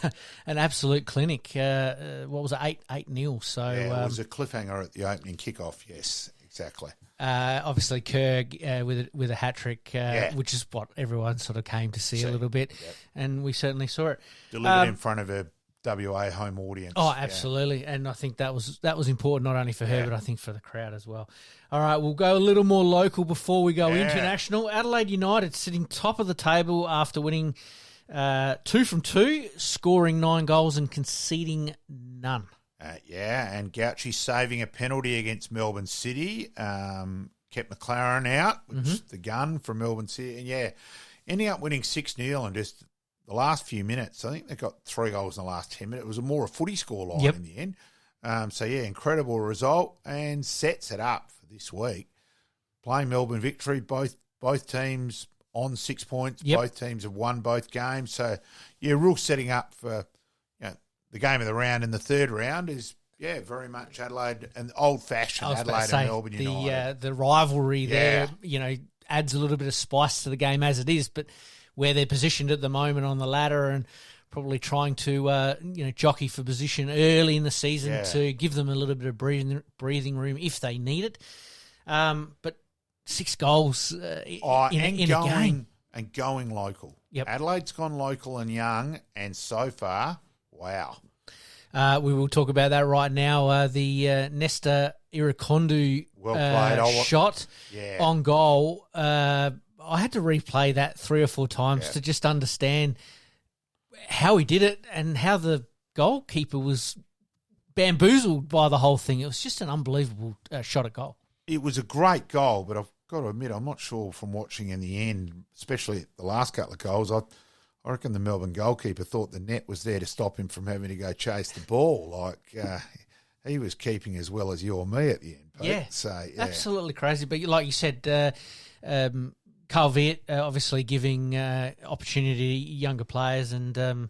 an absolute clinic. What was it, 8-0? So it was a cliffhanger at the opening kickoff. Yes, exactly. Obviously, Kerr with a hat trick, which is what everyone sort of came to see a little bit, and we certainly saw it delivered in front of a WA home audience. Oh, absolutely. And I think that was important not only for her, but I think for the crowd as well. All right, we'll go a little more local before we go international. Adelaide United sitting top of the table after winning 2 from 2, scoring 9 goals and conceding none. And Gauchi saving a penalty against Melbourne City, kept McLaren out, which is the gun from Melbourne City. And, ending up winning 6-0 and just the last few minutes. I think they got 3 goals in the last 10 minutes. It was more a footy scoreline in the end. Incredible result and sets it up for this week. Playing Melbourne Victory, both teams on 6 points. Both teams have won both games. So, real setting up for the game of the round in the third round is, very much Adelaide and old-fashioned Adelaide and Melbourne United. The rivalry there, adds a little bit of spice to the game as it is, but where they're positioned at the moment on the ladder and probably trying to jockey for position early in the season to give them a little bit of breathing room if they need it. But 6 goals in a game. And going local. Yep. Adelaide's gone local and young, and so far, wow. We will talk about that right now. The Nesta Irakondu shot on goal. I had to replay that 3 or 4 times to just understand how he did it and how the goalkeeper was bamboozled by the whole thing. It was just an unbelievable shot at goal. It was a great goal, but I've got to admit, I'm not sure from watching in the end, especially the last couple of goals, I reckon the Melbourne goalkeeper thought the net was there to stop him from having to go chase the ball. Like, he was keeping as well as you or me at the end, Pete. Yeah, so, absolutely crazy. But like you said, Carl Viet obviously giving opportunity to younger players and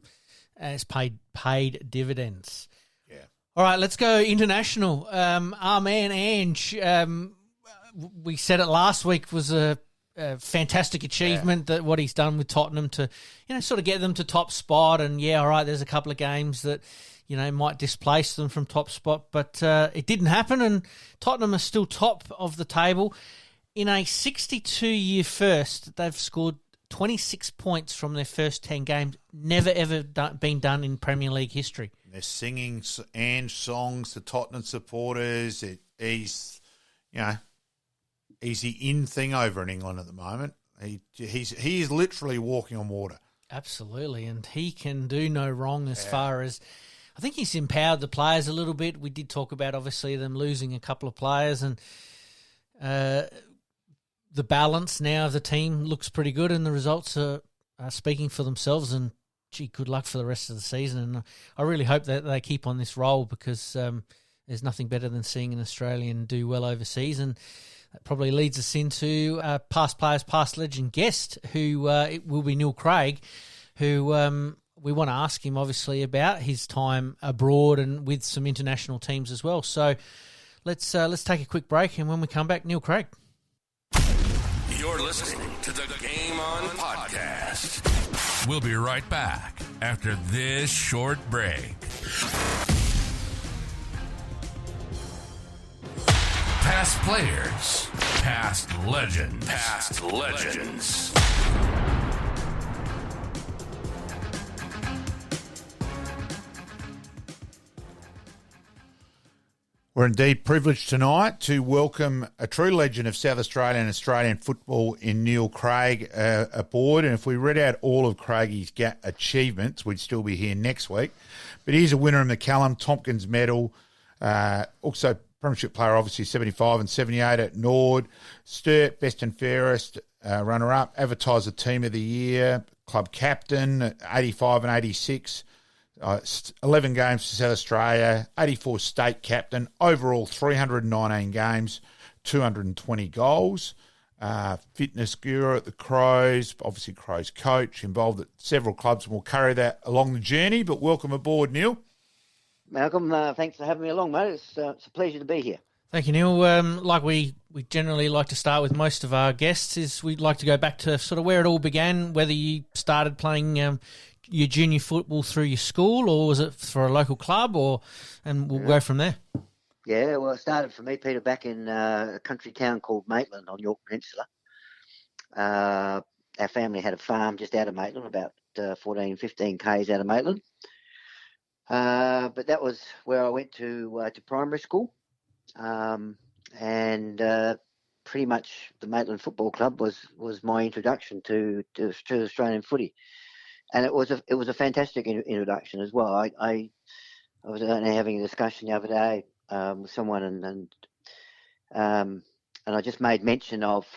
has paid dividends. Yeah. All right, let's go international. Our man Ange, we said it last week, was a fantastic achievement that what he's done with Tottenham to, sort of get them to top spot. And all right, there's a couple of games that, might displace them from top spot, but it didn't happen, and Tottenham are still top of the table. In a 62-year first, they've scored 26 points from their first 10 games. Never, ever been done in Premier League history. They're singing Ange songs to Tottenham supporters. He's the in thing over in England at the moment. He is literally walking on water. Absolutely, and he can do no wrong as far as... I think he's empowered the players a little bit. We did talk about, obviously, them losing a couple of players, and the balance now of the team looks pretty good, and the results are speaking for themselves, and, good luck for the rest of the season. And I really hope that they keep on this roll, because there's nothing better than seeing an Australian do well overseas, and that probably leads us into past players, past legend guest, who it will be Neil Craig, who we want to ask him, obviously, about his time abroad and with some international teams as well. So let's take a quick break, and when we come back, Neil Craig. You're listening to the Game On Podcast. We'll be right back after this short break. Past players, past legends, past legends. We're indeed privileged tonight to welcome a true legend of South Australian and Australian football in Neil Craig aboard. And if we read out all of Craig's achievements, we'd still be here next week. But he's a winner of the Callum Tompkins Medal, also Premiership player, obviously 75 and 78 at Norwood, Sturt, best and fairest, runner-up, advertiser team of the year, club captain, 85 and 86. 11 games for South Australia, 84 state captain, overall 319 games, 220 goals. Fitness guru at the Crows, obviously Crows coach, involved at several clubs, and we'll carry that along the journey. But welcome aboard, Neil. Malcolm, thanks for having me along, mate. It's a pleasure to be here. Thank you, Neil. Like we generally like to start with most of our guests, is we'd like to go back to sort of where it all began, whether you started playing your junior football through your school, or was it for a local club, and we'll go from there. Yeah, well, it started for me, Peter, back in a country town called Maitland on York Peninsula. Our family had a farm just out of Maitland, about 14, 15 k's out of Maitland. But that was where I went to primary school. And pretty much the Maitland Football Club was my introduction to Australian footy. And it was a fantastic introduction as well. I was only having a discussion the other day with someone, and I just made mention of,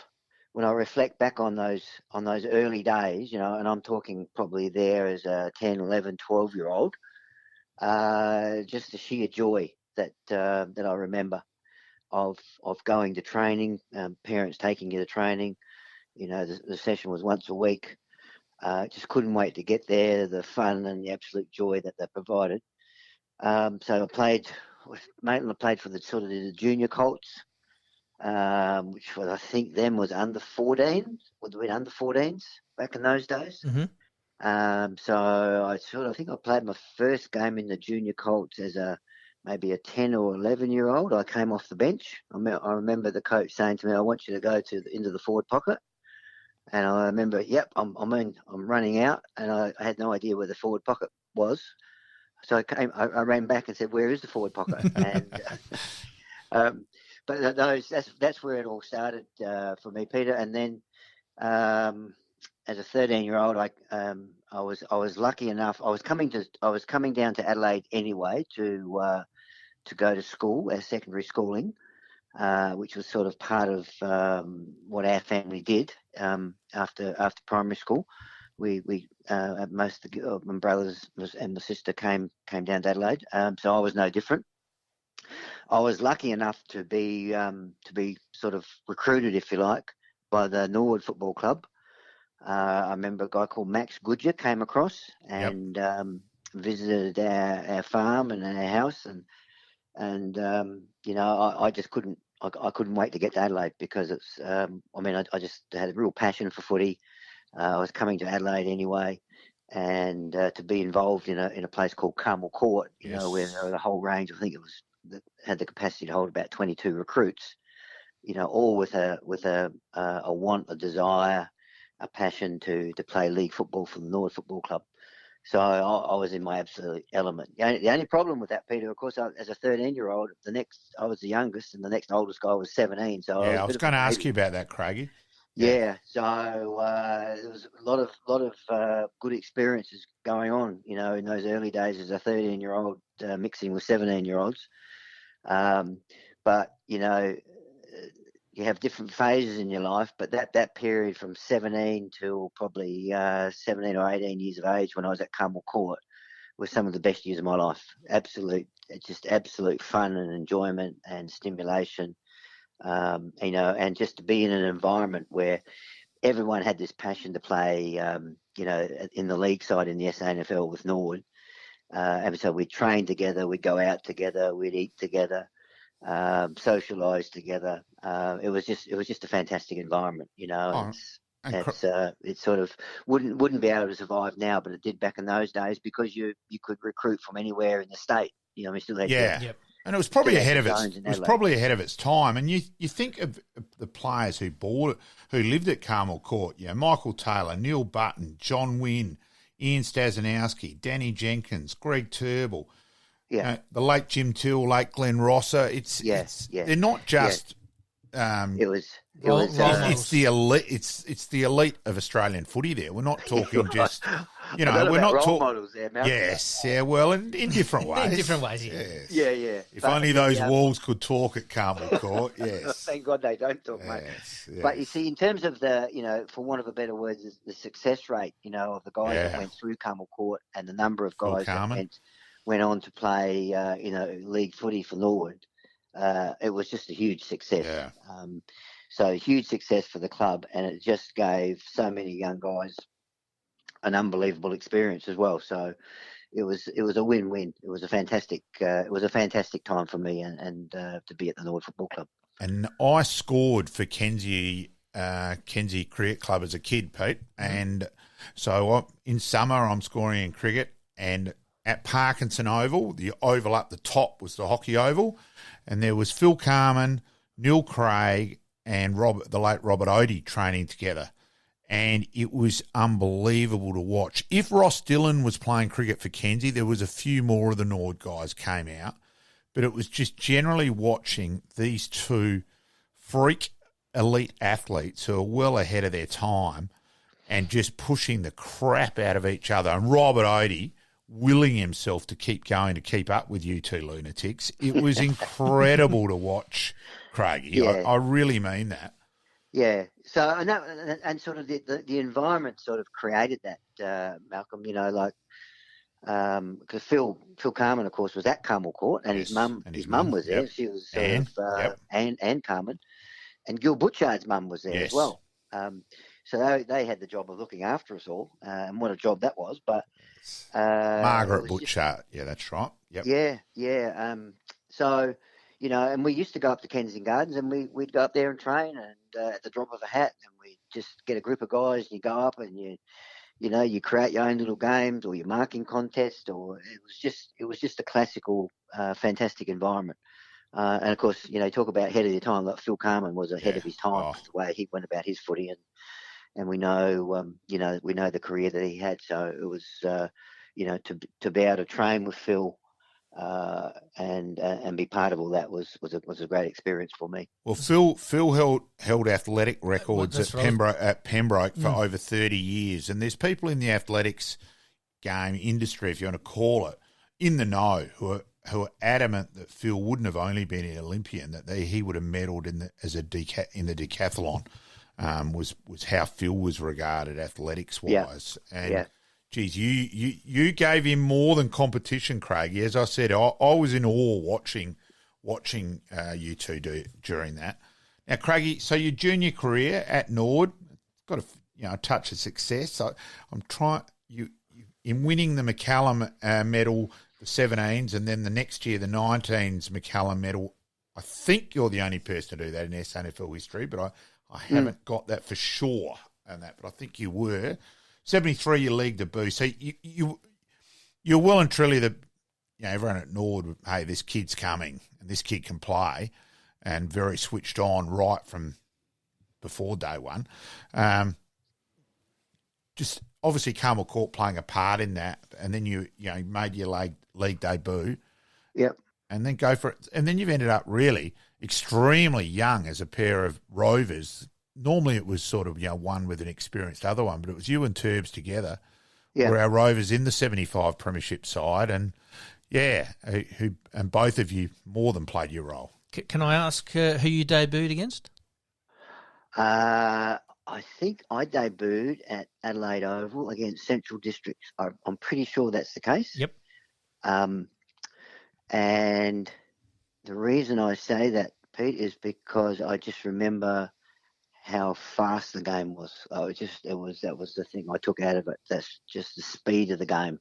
when I reflect back on those early days, and I'm talking probably there as a 10, 11, 12-year-old, just the sheer joy that I remember of going to training, parents taking you to training. The session was once a week. Just couldn't wait to get there, the fun and the absolute joy that they provided. So I played with Maitland. I played for the junior Colts, which was, I think then was under 14. Would have been under 14s back in those days. Mm-hmm. So I think I played my first game in the junior Colts as maybe a 10 or 11-year-old. I came off the bench. I remember the coach saying to me, "I want you to go into the forward pocket." And I remember, yep, I'm running out, and I had no idea where the forward pocket was. So I ran back and said, "Where is the forward pocket?" And but that's where it all started for me, Peter. And then as a 13-year-old, I was lucky enough. I was coming down to Adelaide anyway to go to school, secondary schooling, which was sort of part of what our family did after primary school. We most of my brothers and my sister came down to Adelaide, so I was no different. I was lucky enough to be sort of recruited, if you like, by the Norwood Football Club. I remember a guy called Max Goodyer came across and visited our farm and our house, and I just couldn't. I couldn't wait to get to Adelaide because it's. I just had a real passion for footy. I was coming to Adelaide anyway, and to be involved in a place called Carmel Court, where there was a whole range. I think it was that had the capacity to hold about 22 recruits. All with a want, a desire, a passion to play league football for the Norwood Football Club. So I was in my absolute element. The only problem with that, Peter, of course, as a 13-year-old, I was the youngest, and the next oldest guy was 17. So I was going to ask you about that, Craigie. Yeah, so there was a lot of good experiences going on, in those early days as a 13-year-old mixing with 17-year-olds. But you have different phases in your life, but that period from 17 till probably 17 or 18 years of age when I was at Carmel Court was some of the best years of my life. Absolute fun and enjoyment and stimulation. And just to be in an environment where everyone had this passion to play, in the league side in the SANFL with Norwood. And so we'd train together, we'd go out together, we'd eat together, socialise together. It was just a fantastic environment, It sort of wouldn't be able to survive now, but it did back in those days because you could recruit from anywhere in the state. We still had Yep. And it was probably ahead of its. It was probably ahead of its time. And you think of the players who lived at Carmel Court. Michael Taylor, Neil Button, John Wynn, Ian Stasinowski, Danny Jenkins, Greg Turnbull. Yeah, the late Jim Till, late Glenn Rosser. They're not just. It's the elite. It's the elite of Australian footy. There, we're not talking just. We're not talking models there, Malcolm. Yes, yeah. Well, in different ways. In different ways, yeah. Yes. Yeah. If only those walls could talk at Carmel Court. Yes. Thank God they don't talk, mate. Yes. But you see, in terms of the, for want of a better word, the success rate, of the guys that went through Carmel Court and the number of guys that went on to play, league footy for Norwood. It was just a huge success. Yeah. So huge success for the club, and it just gave so many young guys an unbelievable experience as well. So it was a win-win. It was a fantastic time for me and to be at the Norwood Football Club. And I scored for Kenzie Cricket Club as a kid, Pete. And so in summer I'm scoring in cricket, and at Parkinson Oval, the oval up the top was the hockey oval, and there was Phil Carman, Neil Craig, and the late Robert Odie training together. And it was unbelievable to watch. If Ross Dillon was playing cricket for Kenzie, there was a few more of the Nord guys came out. But it was just generally watching these two freak elite athletes who are well ahead of their time and just pushing the crap out of each other. And Robert Odie willing himself to keep going to keep up with you two lunatics. It was incredible to watch, Craigie. Yeah. I really mean that. Yeah. So and sort of the environment sort of created that, Malcolm. Because Phil Carman, of course, was at Carmel Court, and his mum was there. Yep. She was Anne Carman, and Gil Butchard's mum was there as well. So they had the job of looking after us all, and what a job that was. But Margaret Butcher, yeah, that's right. Yep. Yeah. So, and we used to go up to Kensington Gardens, and we'd go up there and train, and at the drop of a hat, and we'd just get a group of guys, and you go up and you create your own little games or your marking contest, or it was just a classical, fantastic environment. And of course, talk about ahead of your time. Like Phil Carman was ahead of his time with the way he went about his footy, and we know, we know the career that he had. So it was, to be able to train with Phil and be part of all that was a great experience for me. Well, Phil held athletic records at Pembroke for over 30 years, and there's people in the athletics game industry, if you want to call it, in the know who are adamant that Phil wouldn't have only been an Olympian, that he would have medalled in the decathlon. Was how Phil was regarded athletics wise, Geez, you gave him more than competition, Craigie. As I said, I was in awe watching you two do during that. Now, Craigie, so your junior career at Norwood got a touch of success. I'm trying you in winning the McCallum medal, the 17s, and then the next year the 19s McCallum medal. I think you're the only person to do that in SANFL history, but I haven't got that for sure on that, but I think you were. 73, your league debut. So you're well and truly everyone at Norwood, hey, this kid's coming and this kid can play, and very switched on right from before day one. Just obviously Carmel Court playing a part in that, and then you made your league debut. Yep. And then go for it. And then you've ended up really extremely young as a pair of rovers. Normally it was sort of, one with an experienced other one, but it was you and Turbs together were our rovers in the 75 premiership side, and and both of you more than played your role. Can I ask who you debuted against? I think I debuted at Adelaide Oval against Central District. I'm pretty sure that's the case. Yep. And the reason I say that, Pete, is because I just remember how fast the game was. That was the thing I took out of it. That's just the speed of the game.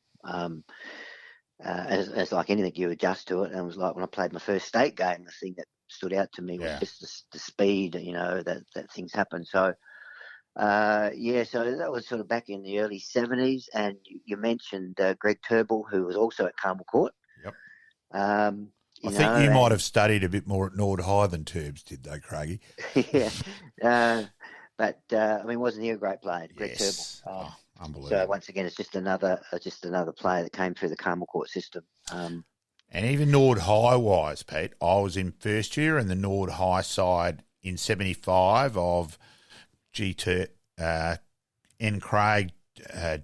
As like anything, you adjust to it. And it was like when I played my first state game, the thing that stood out to me was just the speed, that things happen. So, so that was sort of back in the early 70s. And you mentioned Greg Turnbull, who was also at Carmel Court. Yep. I think you might have studied a bit more at Norwood High than Turbs did, though, Craigie. But wasn't he a great player, Greg Turnbull? Unbelievable. So once again, it's just another player that came through the Carmel Court system. And even Norwood High wise, Pete, I was in first year in the Norwood High side in 75 of Turt, N. Craig,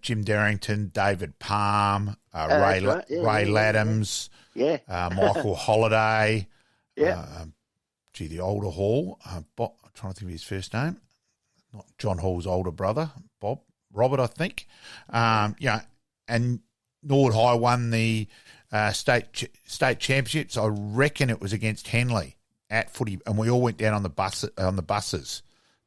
Jim Darrington, David Palm, Ray Laddams. Yeah. Michael Holiday. Yeah. The older Hall. I'm trying to think of his first name. Not John Hall's older brother, Robert, I think. And Norwood High won the state championships. I reckon it was against Henley at footy, and we all went down on the buses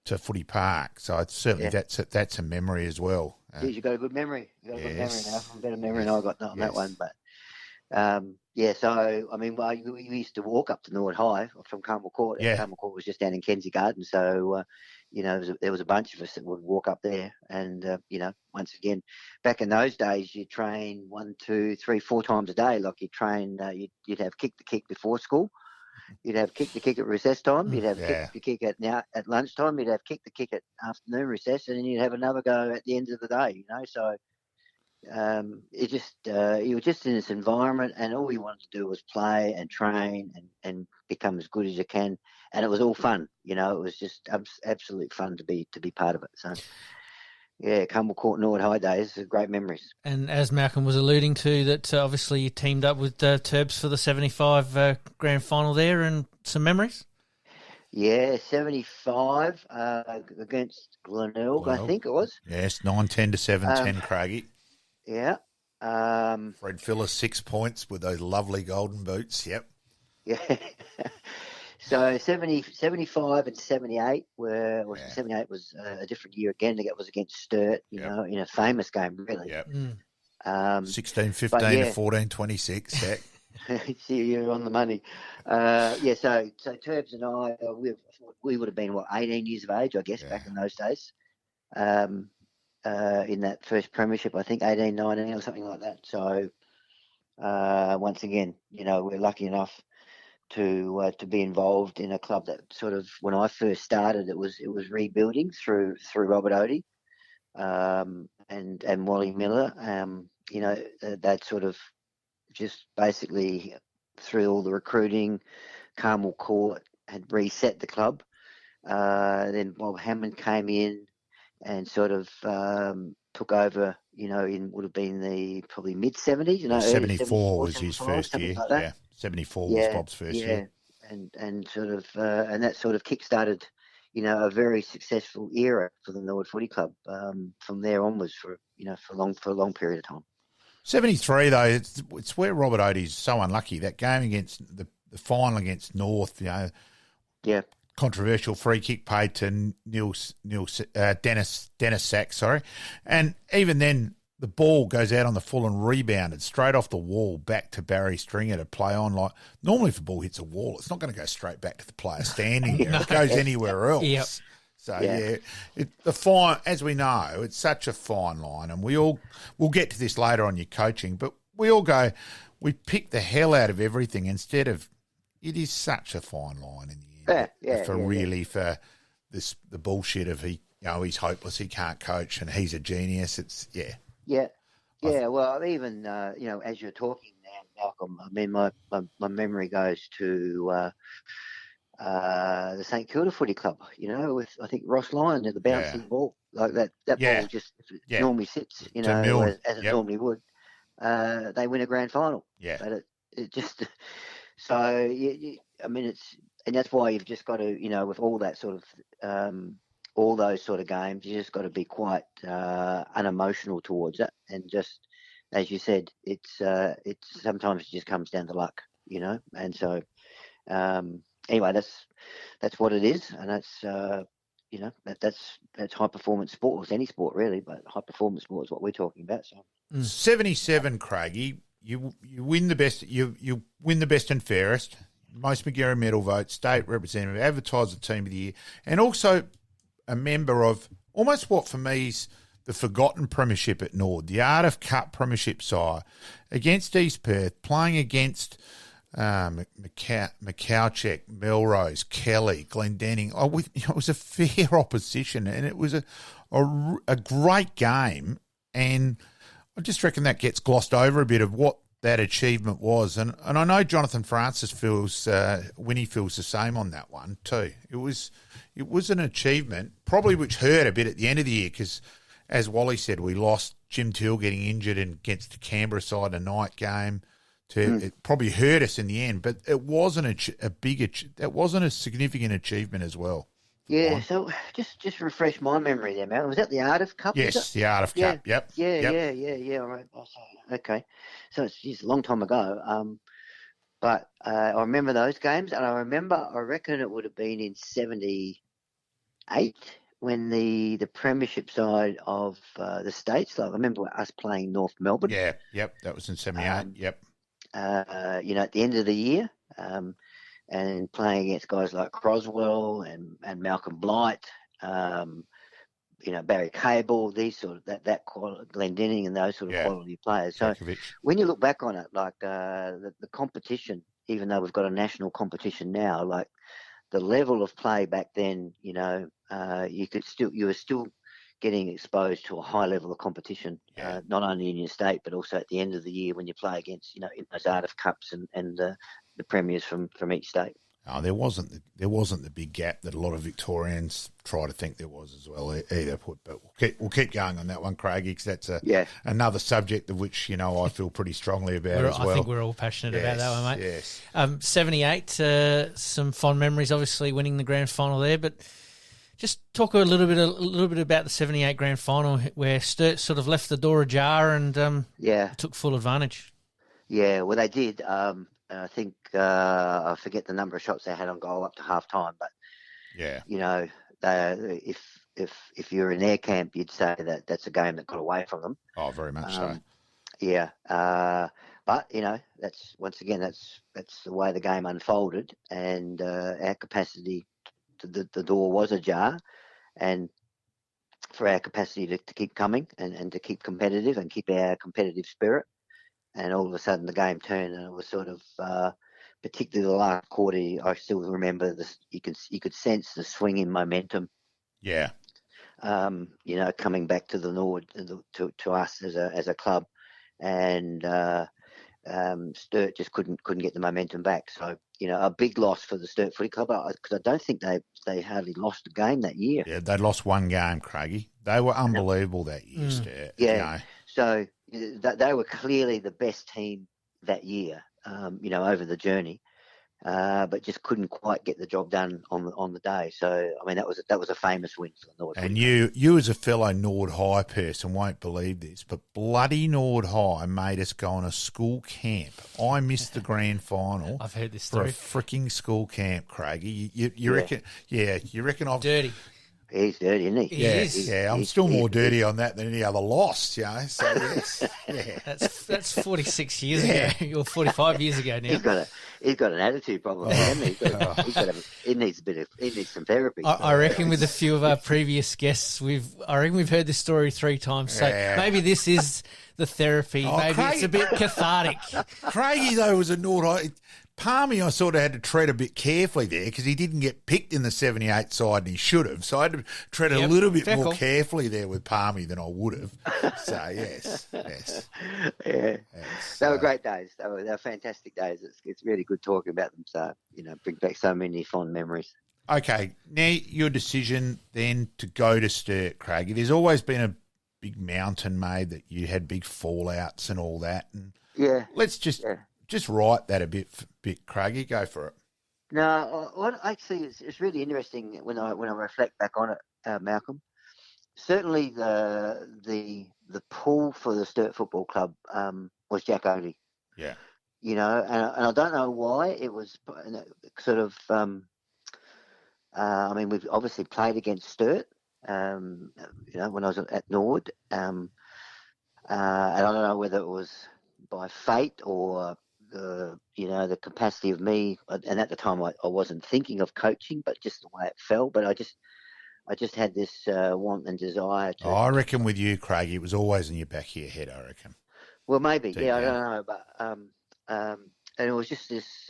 to Footy Park. So it's certainly that's a memory as well. Geez, you got a good memory. You got a good memory now. A better memory than I got on that one, but. So, we used to walk up to Norwood High from Carmel Court. Yeah. Carmel Court was just down in Kensington Gardens. So, there was a bunch of us that would walk up there. And, once again, back in those days, you train 1, 2, 3, 4 times a day. Like you train, you'd have kick the kick before school. You'd have kick the kick at recess time. You'd have kick the kick at lunchtime. You'd have kick the kick at afternoon recess. And then you'd have another go at the end of the day, So, you were just in this environment, and all you wanted to do was play and train and become as good as you can, and it was all fun. It was just absolute fun to be part of it. So, Carmel Court Norwood High days are great memories. And as Malcolm was alluding to, that obviously you teamed up with Turbs for the 75 grand final there, and some memories. Yeah, 75 against Glenelg, I think it was. Yes, 9-10 to 7-10, Craigie. Yeah. Fred Phillis 6 points with those lovely golden boots. Yep. Yeah. So 75 and 78 were, 78 was a different year again. It was against Sturt, you know, in a famous game, really. Yep. 16-15 to 14-26. See, you're on the money. So Turbs and I, we would have been, 18 years of age, I guess, back in those days. In that first premiership, I think 18, 19 or something like that. So once again, you know, we're lucky enough to be involved in a club that sort of, when I first started, it was rebuilding through Robert Odie and Wally Miller. You know, that sort of just basically through all the recruiting, Carmel Court had reset the club. Then Bob Hammond came in and sort of took over, you know, would have been the probably mid-70s. You know, 74 was his first year. Like that. Yeah, 74 was Bob's first year. And sort of and that sort of kick-started, you know, a very successful era for the Norwood Footy Club from there onwards for a long period of time. 73 though, it's where Robert Odie's so unlucky. That game against the final against North, you know, controversial free kick paid to Dennis Sachs, and even then the ball goes out on the full and rebounded straight off the wall back to Barry Stringer to play on. Like normally, if a ball hits a wall, it's not going to go straight back to the player standing there. It goes anywhere else. Yep. So the fine, as we know, it's such a fine line, and we'll get to this later on your coaching, but we pick the hell out of everything instead of. It is such a fine line in the end for the bullshit of he's hopeless, he can't coach, and he's a genius. It's Well, even you know, as you're talking now, Malcolm, I mean, my memory goes to. The St Kilda Footy Club, you know, with I think Ross Lyon at the bouncing ball like that ball just normally sits, you know, as it normally would. They win a grand final. But it just so I mean and that's why you've just got to, you know, with all that sort of all those sort of games, you just got to be quite unemotional towards it, and just as you said, it's sometimes it just comes down to luck, you know, and so. Anyway, that's what it is, and that's you know, that's high performance sport. It's any sport really, but high performance sport is what we're talking about. So 77, Craigie, you win the best. You win the best and fairest, most Magarey medal votes, state representative, advertiser team of the year, and also a member of almost what for me is the forgotten premiership at Norwood, the Art of Cup premiership side against East Perth, playing against. McCowcheck, Melrose, Kelly, Glendenning. It was a fair opposition, and it was a great game. And I just reckon that gets glossed over a bit of what that achievement was. And I know Jonathan Francis feels Winnie feels the same on that one too. It was an achievement, probably which hurt a bit at the end of the year because, as Wally said, we lost Jim Till getting injured against the Canberra side in a night game. It probably hurt us in the end, but it wasn't it wasn't a significant achievement as well. Yeah, so just refresh my memory there, Mal. Was that the Art of Cup? Yes, the Art of Cup. Yep. Yeah. All right. Okay. So it's a long time ago. But I remember those games, and I reckon it would have been in 78 when the premiership side of the States, like I remember us playing North Melbourne. Yeah, yep, that was in 78, yep. You know, at the end of the year, and playing against guys like Croswell and Malcolm Blight, you know, Barry Cable, these sort of that quality, Glendenning and those sort of quality players. So when you look back on it, like the competition, even though we've got a national competition now, like the level of play back then, you know, you were still getting exposed to a high level of competition, not only in your state but also at the end of the year when you play against, you know, in those Art of Cups and the premiers from each state. Oh, there wasn't the big gap that a lot of Victorians try to think there was as well either. But we'll keep going on that one, Craigie, because that's another subject of which, you know, I feel pretty strongly about as well. I think we're all passionate about that one, mate. Yes. 78, some fond memories, obviously winning the grand final there, but just talk a little bit about the 78 grand final where Sturt sort of left the door ajar and took full advantage. Yeah, well, they did. I think I forget the number of shots they had on goal up to half time, but Yeah. you know, if you're in their camp, you'd say that that's a game that got away from them. Oh, very much so. Yeah, but you know, that's the way the game unfolded, and our capacity, the door was ajar, and for our capacity to keep coming and to keep competitive and keep our competitive spirit, and all of a sudden the game turned, and it was sort of, particularly the last quarter, I still remember this. You could sense the swing in momentum. Yeah. You know, coming back to the Norwood, to us as a club, and Sturt just couldn't get the momentum back. So, you know, a big loss for the Sturt Footy Club, because I don't think they hardly lost a game that year. Yeah, they lost one game, Craigie. They were unbelievable that year, Sturt. Yeah. You know. So they were clearly the best team that year, you know, over the journey. But just couldn't quite get the job done on the day. So I mean, that was a famous win for the Norwood. And you as a fellow Norwood High person won't believe this, but bloody Norwood High made us go on a school camp. I missed the grand final. I've heard this for story. a freaking school camp, Craigie. You reckon? Yeah, you reckon I've Dirty. He's dirty, isn't he? He is. Yeah, I'm still more dirty on that than any other loss, you know. So yes, yeah. That's 46 years ago, or 45 years ago now. He's got an attitude problem, hasn't he? He needs some therapy. I reckon with a few of our previous guests, we've heard this story 3 times. So maybe this is the therapy. Maybe it's a bit cathartic. Craigie though was a Norwood. Palmy, I sort of had to tread a bit carefully there because he didn't get picked in the 78 side and he should have. So I had to tread a little bit more carefully there with Palmy than I would have. So, yes. Yeah. They were great days. They were fantastic days. It's really good talking about them. So, you know, bring back so many fond memories. Okay. Now, your decision then to go to Sturt, Craigie. There's always been a big mountain made that you had big fallouts and all that. And let's just write that a bit, Craigie. Go for it. No, what actually it's really interesting when I reflect back on it, Malcolm. Certainly the pull for the Sturt Football Club was Jack Oatley. Yeah. You know, and I don't know why it was sort of. I mean, we've obviously played against Sturt. You know, when I was at Norwood, and I don't know whether it was by fate or the capacity of me, and at the time I wasn't thinking of coaching, but just the way it fell. But I just had this want and desire to. I reckon with you, Craigie, it was always in your back of your head. I reckon. Well, maybe, I don't know, but and it was just this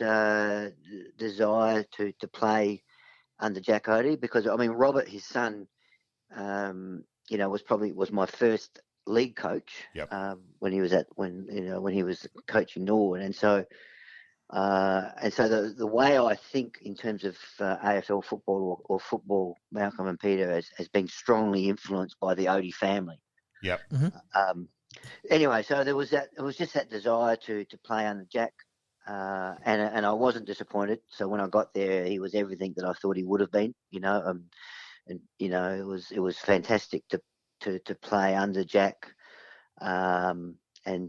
desire to play under Jack Oatley, because I mean Robert, his son, you know, was my first league coach. Yep. When he was coaching Norwood, and so the way I think in terms of AFL football or football, Malcolm and Peter, has been strongly influenced by the Oatley family. Yep. Mm-hmm. Anyway, so there was that. It was just that desire to play under Jack, and I wasn't disappointed. So when I got there, he was everything that I thought he would have been. You know, and you know, it was fantastic to play under Jack, and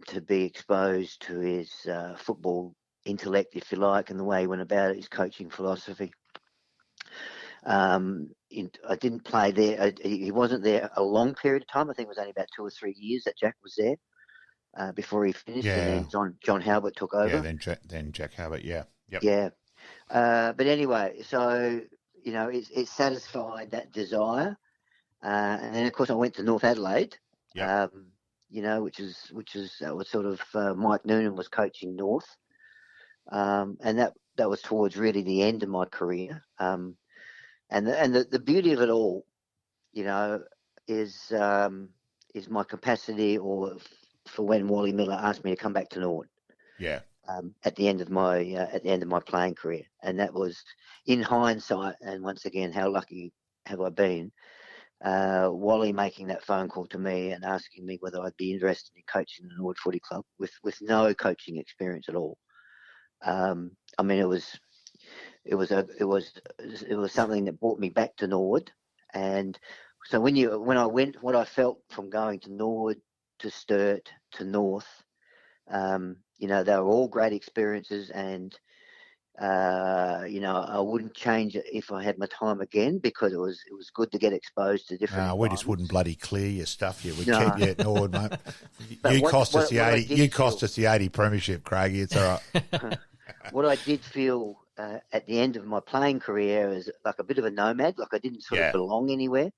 to be exposed to his football intellect, if you like, and the way he went about it, his coaching philosophy. I didn't play there. He wasn't there a long period of time. I think it was only about 2 or 3 years that Jack was there before he finished. Yeah. And then John Halbert took over. Yeah, then Jack Halbert, yeah. Yep. Yeah. But anyway, so, you know, it satisfied that desire. And then, of course, I went to North Adelaide, Yep. you know, which was sort of Mike Noonan was coaching North. And that was towards really the end of my career. And the beauty of it all, you know, is my capacity, or for when Wally Miller asked me to come back to Norwood. Yeah. At the end of my playing career, and that was, in hindsight, and once again, how lucky have I been? Wally making that phone call to me and asking me whether I'd be interested in coaching the Norwood Footy Club with no coaching experience at all. I mean, it was something that brought me back to Norwood, and so when I went, what I felt from going to Norwood to Sturt to North, they were all great experiences, and I wouldn't change it if I had my time again, because it was good to get exposed to different. No, we just wouldn't bloody clear your stuff. We No. keep you at Norwood, mate. But You cost us the 80 premiership, Craigie. It's all right. What I did feel at the end of my playing career is like a bit of a nomad. Like I didn't sort of belong anywhere,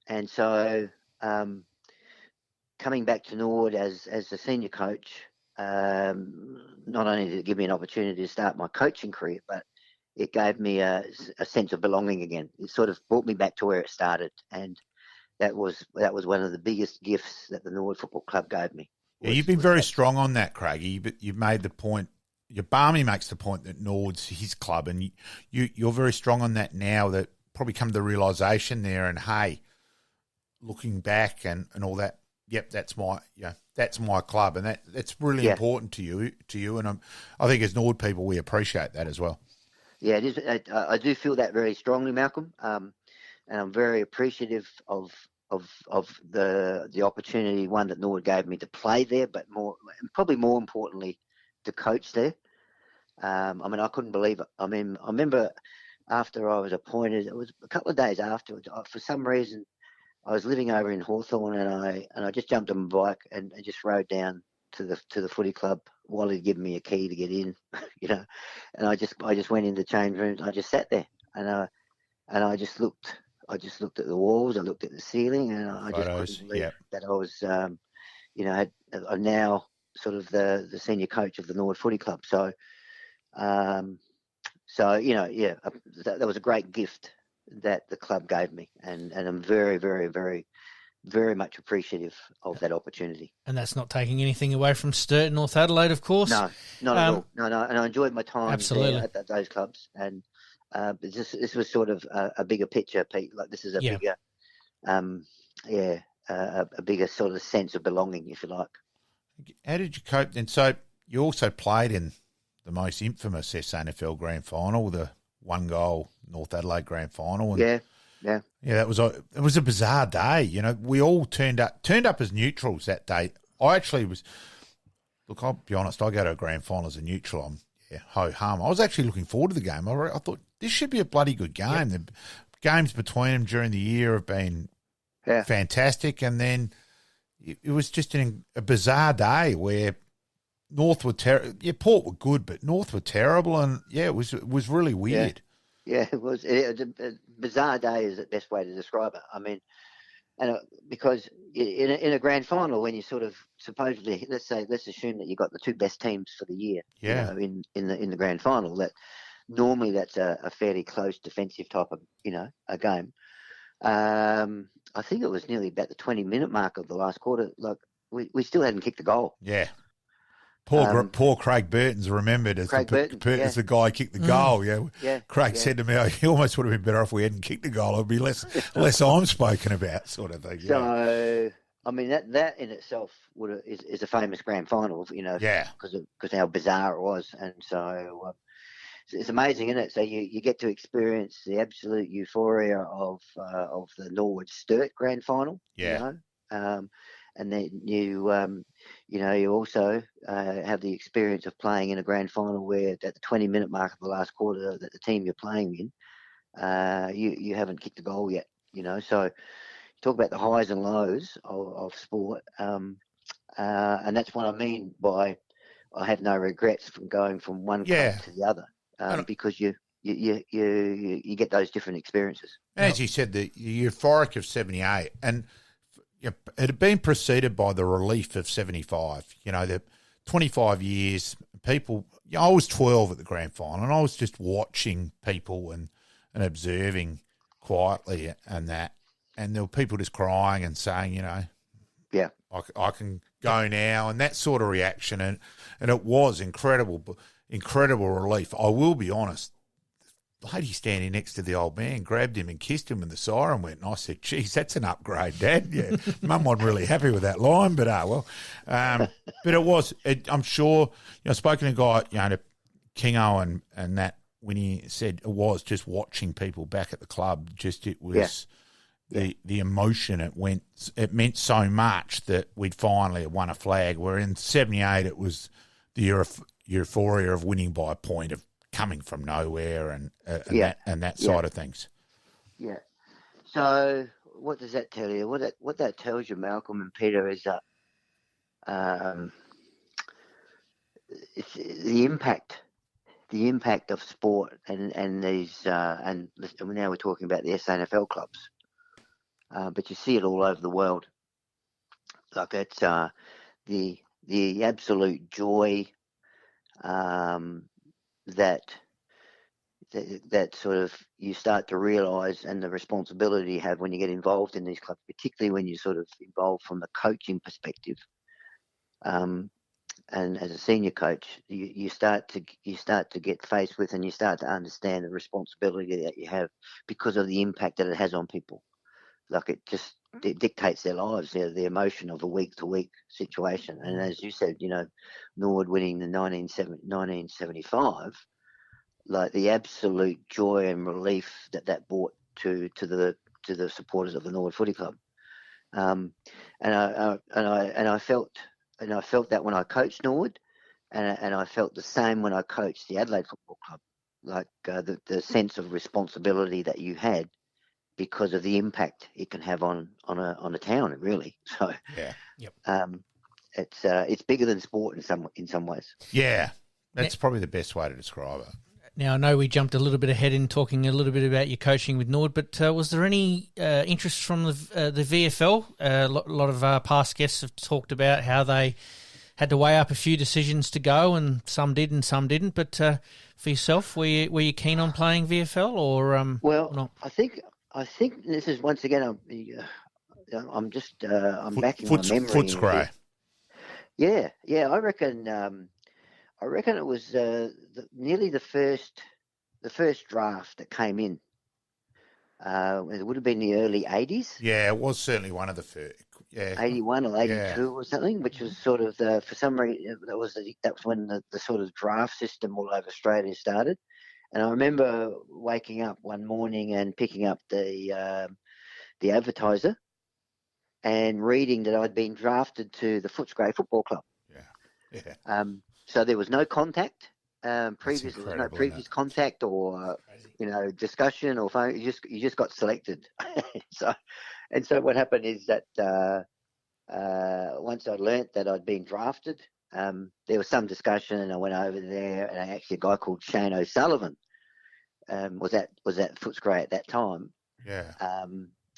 and so coming back to Norwood as a senior coach, not only did it give me an opportunity to start my coaching career, but it gave me a sense of belonging again. It sort of brought me back to where it started, and that was one of the biggest gifts that the Norwood Football Club gave me. Yeah, you've been very strong on that, Craigie. But you've made the point. Your Barmy makes the point that Norwood's his club, and you're very strong on that now. That probably come to the realisation there, and hey, looking back and all that. Yep, that's my club, and that's really important to you. And I think as Norwood people, we appreciate that as well. Yeah, it is. I do feel that very strongly, Malcolm, and I'm very appreciative of the opportunity that Norwood gave me to play there, but probably more importantly, to coach there. I couldn't believe it. I remember after I was appointed, it was a couple of days afterwards. For some reason, I was living over in Hawthorn, and I just jumped on my bike and just rode down to the footy club. Wally had given me a key to get in, and I just went in the change rooms. I just sat there, and I just looked at the walls. I looked at the ceiling, and I just couldn't believe that I was, I'm now sort of the senior coach of the Norwood Footy Club. So, that was a great gift that the club gave me, and I'm very, very, very, very much appreciative of that opportunity. And that's not taking anything away from Sturt and North Adelaide, of course. No, not at all. No, and I enjoyed my time at those clubs, and this was sort of a bigger picture, Pete. Like this is a bigger, a bigger sort of sense of belonging, if you like. How did you cope then? So you also played in the most infamous SANFL Grand Final, the 1-goal North Adelaide Grand Final. And yeah. It was a bizarre day. We all turned up as neutrals that day. I actually was. Look, I'll be honest. I go to a grand final as a neutral. I'm ho hum. I was actually looking forward to the game. I thought this should be a bloody good game. Yep. The games between them during the year have been fantastic, and then it was just a bizarre day where North were terrible. Yeah, Port were good, but North were terrible, and it was really weird. Yeah, it was. A bizarre day is the best way to describe it. Because in a grand final, when you sort of supposedly, let's assume that you got the two best teams for the year. In the grand final, that normally that's a fairly close defensive type of a game. I think it was nearly about the 20-minute mark of the last quarter. Like we still hadn't kicked the goal. Yeah. Poor Craig Burton's remembered as the guy who kicked the goal. Craig said to me, he almost would have been better if we hadn't kicked the goal. It would be less I'm spoken about, sort of thing. So, that in itself is a famous grand final, because how bizarre it was. And so it's amazing, isn't it? So you get to experience the absolute euphoria of the Norwood Sturt grand final. And then you also have the experience of playing in a grand final where at the 20-minute mark of the last quarter that the team you're playing in, you haven't kicked a goal yet. So talk about the highs and lows of sport, and that's what I mean by I have no regrets from going from one club to the other, because you get those different experiences. As you said, the euphoric of 78 and. It had been preceded by the relief of 75. The 25 years, people. I was 12 at the grand final, and I was just watching people and observing quietly and that. And there were people just crying and saying, I can go now, and that sort of reaction. And it was incredible relief. I will be honest. The lady standing next to the old man grabbed him and kissed him, and the siren went. And I said, geez, that's an upgrade, Dad. Yeah, Mum wasn't really happy with that line, but well. But it was, I'm sure, I've spoken to a guy, Kingo and that, when he said it was just watching people back at the club, it was the emotion it meant so much that we'd finally won a flag, where in 78 it was euphoria of winning by a point, of coming from nowhere, and that Yeah. side of things. Yeah. So what does that tell you? What that tells you, Malcolm and Peter, is that it's the impact of sport and these and now we're talking about the SANFL clubs, but you see it all over the world. Like it's the absolute joy that sort of you start to realise, and the responsibility you have when you get involved in these clubs, particularly when you sort of involved from the coaching perspective. And as a senior coach, you start to get faced with, and you start to understand the responsibility that you have because of the impact that it has on people. Like it dictates their lives, the emotion of a week-to-week situation. And as you said, Norwood winning the 1975, like the absolute joy and relief that brought to the supporters of the Norwood Footy Club. And I felt that when I coached Norwood, and I felt the same when I coached the Adelaide Football Club, like the sense of responsibility that you had because of the impact it can have on a town, really. So yeah, yep. It's bigger than sport in some ways. Yeah, that's probably the best way to describe it. Now, I know we jumped a little bit ahead in talking a little bit about your coaching with Nord, but was there any interest from the VFL? A lot of our past guests have talked about how they had to weigh up a few decisions to go, and some did and some didn't. But for yourself, were you keen on playing VFL or well, not? I think this is once again I'm backing my memory. Footscray. Yeah. I reckon it was nearly the first draft that came in. It would have been the early 80s. Yeah, it was certainly one of the first. Yeah, 81 or 82 or something, which was sort of for some reason that was when the sort of draft system all over Australia started. And I remember waking up one morning and picking up the Advertiser and reading that I'd been drafted to the Footscray Football Club. Yeah. So there was no contact. There was no previous contact or discussion or phone. You just got selected. So what happened is that once I learnt that I'd been drafted, there was some discussion, and I went over there, and actually a guy called Shane O'Sullivan was at Footscray at that time. Yeah.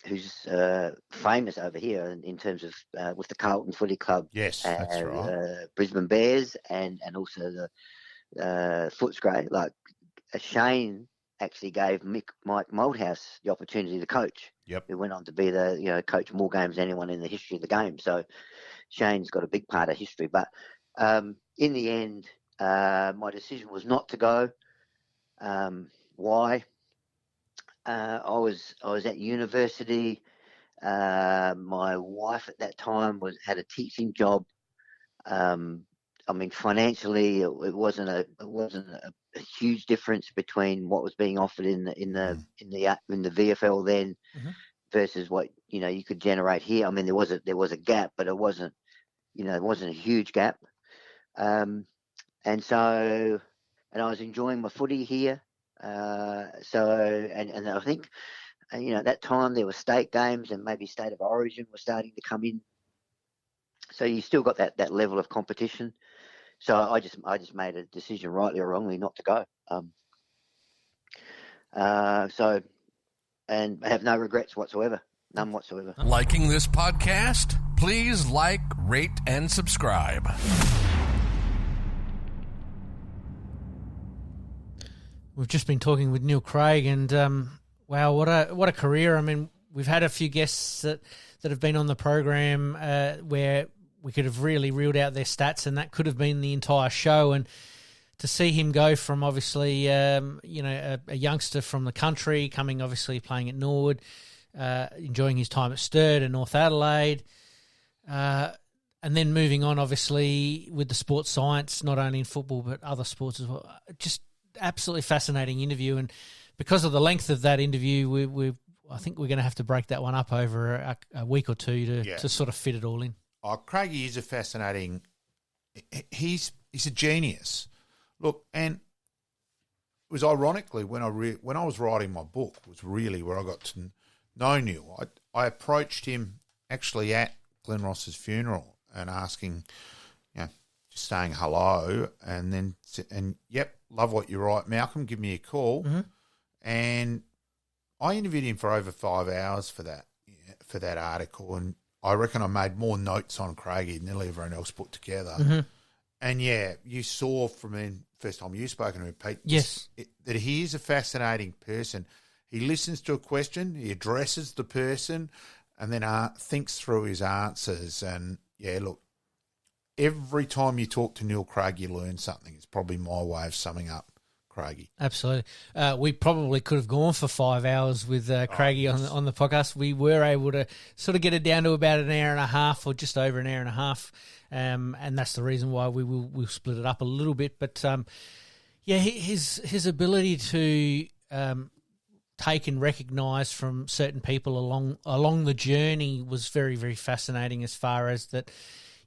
Who's famous over here in terms of with the Carlton Footy Club. Yes, that's right. Brisbane Bears and also the Footscray. Like Shane actually gave Mike Malthouse the opportunity to coach. Yep. Who went on to be coach more games than anyone in the history of the game. So Shane's got a big part of history. But in the end, my decision was not to go. Why? I was at university. My wife at that time had a teaching job. Financially, it wasn't a huge difference between what was being offered in the VFL then versus what you could generate here. I mean, there was a gap, but it wasn't a huge gap. And I was enjoying my footy here. And I think, at that time there were state games and maybe state of origin were starting to come in. So you still got that level of competition. So I just made a decision, rightly or wrongly, not to go. And I have no regrets whatsoever. None whatsoever. Liking this podcast? Please like, rate, and subscribe. We've just been talking with Neil Craig, and wow, what a career! I mean, we've had a few guests that have been on the program where we could have really reeled out their stats, and that could have been the entire show. And to see him go from obviously, a youngster from the country, coming obviously playing at Norwood, enjoying his time at Sturt and North Adelaide, and then moving on obviously with the sports science, not only in football but other sports as well. Just absolutely fascinating interview, and because of the length of that interview, I think we're going to have to break that one up over a week or two to sort of fit it all in. Oh, Craigie is a fascinating. He's he's a genius. Look, and it was ironically when I was writing my book was really where I got to know Neil. I approached him actually at Glenn Ross's funeral and asking, just saying hello, and yep, love what you write, Malcolm. Give me a call, and I interviewed him for over 5 hours for that article, and I reckon I made more notes on Craigie than nearly everyone else put together. And you saw from the first time you've spoken to him, Pete, yes, that he is a fascinating person. He listens to a question, he addresses the person, and then thinks through his answers. And look, every time you talk to Neil Craig, you learn something. It's probably my way of summing up Craigie. Absolutely. We probably could have gone for 5 hours with Craigie on the podcast. We were able to sort of get it down to about an hour and a half or just over an hour and a half. And that's the reason why we'll split it up a little bit. But, his ability to take and recognise from certain people along the journey was very, very fascinating, as far as that,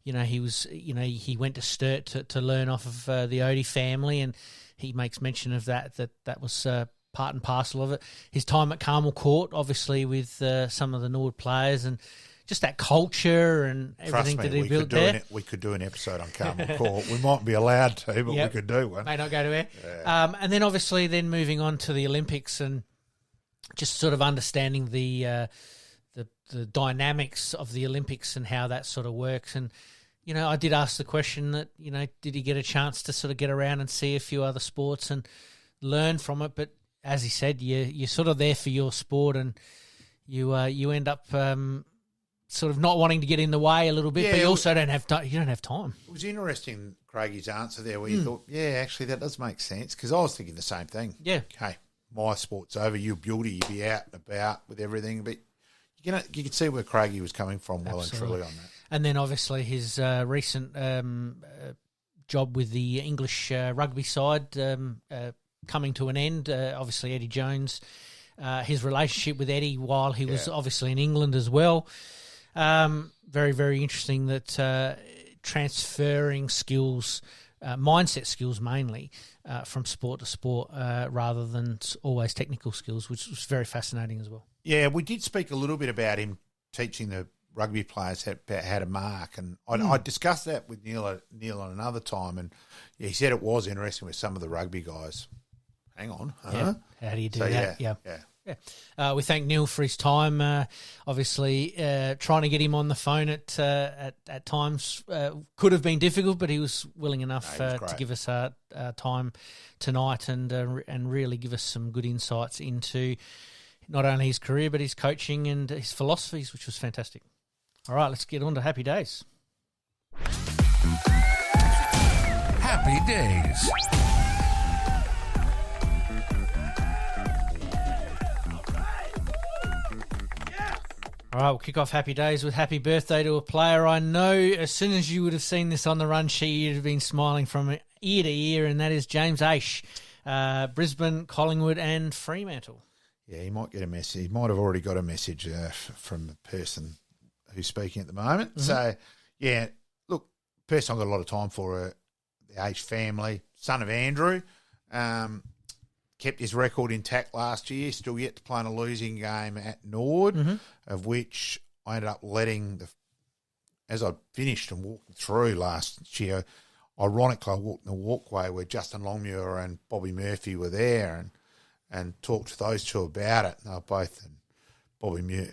he went to Sturt to learn off of the Odie family, and he makes mention of that was part and parcel of it. His time at Carmel Court, obviously, with some of the Norwood players, and just that culture and everything that he built there. We could do an episode on Carmel Court. We might be allowed to, but we could do one. May not go to air. Yeah. And then obviously moving on to the Olympics and just sort of understanding the dynamics of the Olympics and how that sort of works. And, I did ask the question that, did he get a chance to sort of get around and see a few other sports and learn from it? But as he said, you're sort of there for your sport, and you end up sort of not wanting to get in the way a little bit, but you also don't have time. You don't have time. It was interesting, Craigie's answer there, where you thought, actually that does make sense, because I was thinking the same thing. Yeah. Okay, my sport's over. You're beauty. You be out and about with everything, but you can see where Craigie was coming from well and truly on that. And then obviously his recent job with the English rugby side coming to an end. Obviously Eddie Jones, his relationship with Eddie while he was obviously in England as well. Very, very interesting that transferring skills, mindset skills mainly, from sport to sport rather than always technical skills, which was very fascinating as well. Yeah, we did speak a little bit about him teaching the rugby players how to mark, and I discussed that with Neil on another time, and he said it was interesting with some of the rugby guys. Hang on. Yeah. How do you do that? Yeah. We thank Neil for his time. Obviously, trying to get him on the phone at times could have been difficult, but he was willing enough to give us time tonight and really give us some good insights into not only his career but his coaching and his philosophies, which was fantastic. All right, let's get on to Happy Days. Happy Days. All right, we'll kick off Happy Days with happy birthday to a player I know. As soon as you would have seen this on the run sheet, you'd have been smiling from ear to ear, and that is James Aish, Brisbane, Collingwood and Fremantle. Yeah, he might get a message. He might have already got a message from the person who's speaking at the moment. Mm-hmm. So, look, person I've got a lot of time for, the Aish family, son of Andrew, kept his record intact last year, still yet to play in a losing game at Norwood, of which I ended up letting, as I finished and walking through last year, ironically I walked in the walkway where Justin Longmuir and Bobby Murphy were there and talked to those two about it. And they were both, and Bobby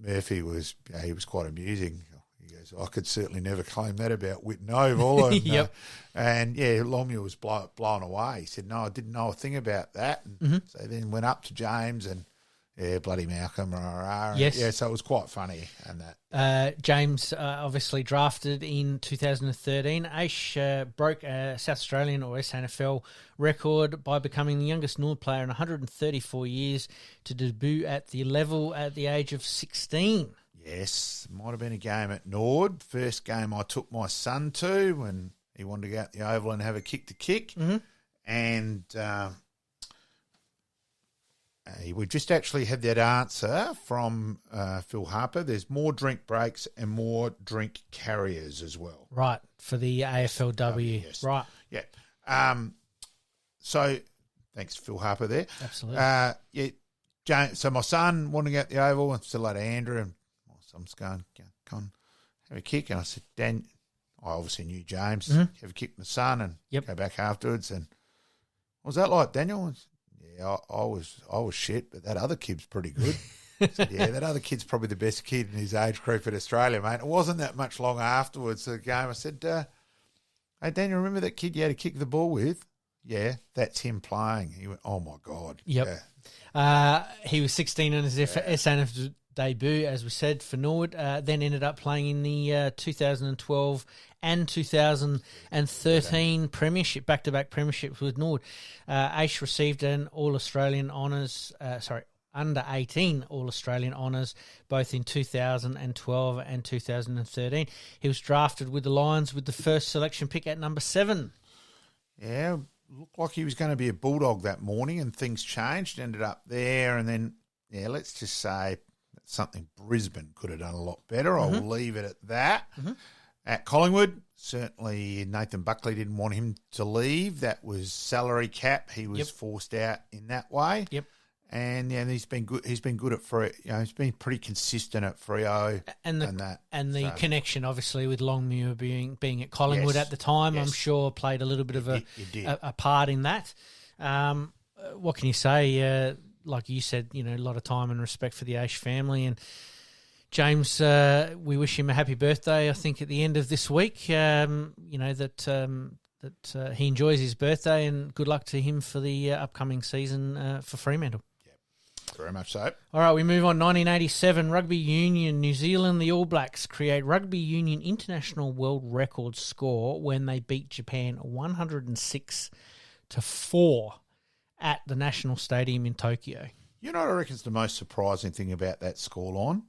Murphy was, he was quite amusing. He goes, I could certainly never claim that about Whitten Oval. And, yep. Longmuir was blown away. He said, no, I didn't know a thing about that. And so then went up to James and, bloody Malcolm. Yes. Yeah, so it was quite funny. And that. James obviously drafted in 2013. Aish broke a South Australian or SANFL record by becoming the youngest Norwood player in 134 years to debut at the level at the age of 16. Yes, might have been a game at Norwood. First game I took my son to when he wanted to go out the oval and have a kick to kick. And we just actually had that answer from Phil Harper. There's more drink breaks and more drink carriers as well. Right, for the AFLW. Yes. Right. Yeah. So thanks, Phil Harper there. Absolutely. So my son wanted to get the Oval and still had Andrew, and I'm just going, come on, have a kick. And I said, Dan, I obviously knew James, have a kick with my son and go back afterwards. And what was that like, Daniel? I said, yeah, I was shit, but that other kid's pretty good. I said, yeah, that other kid's probably the best kid in his age group at Australia, mate. It wasn't that much long afterwards the game. I said, hey, Daniel, remember that kid you had to kick the ball with? Yeah, that's him playing. He went, oh, my God. Yep. Yeah. He was 16 in his SANF debut, as we said, for Norwood, then ended up playing in the 2012 and 2013 premiership, back-to-back premierships with Norwood. Aish received an All-Australian honours, under-18 All-Australian honours, both in 2012 and 2013. He was drafted with the Lions with the first selection pick at number 7. Yeah, looked like he was going to be a Bulldog that morning, and things changed, ended up there, and then, let's just say that's something Brisbane could have done a lot better. I'll leave it at that. At Collingwood, certainly Nathan Buckley didn't want him to leave. That was salary cap. He was forced out in that way. Yep. And he's been good. He's been good at Freo. He's been pretty consistent at Freo and the connection, obviously, with Longmuir being at Collingwood at the time, I'm sure played a little bit of a part in that. What can you say? Like you said, a lot of time and respect for the Aish family. And James, we wish him a happy birthday. I think at the end of this week, that he enjoys his birthday, and good luck to him for the upcoming season for Fremantle. Very much so. All right, we move on. 1987, Rugby Union, New Zealand, the All Blacks create Rugby Union International World Record score when they beat Japan 106-4 at the National Stadium in Tokyo. You know what I reckon is the most surprising thing about that scoreline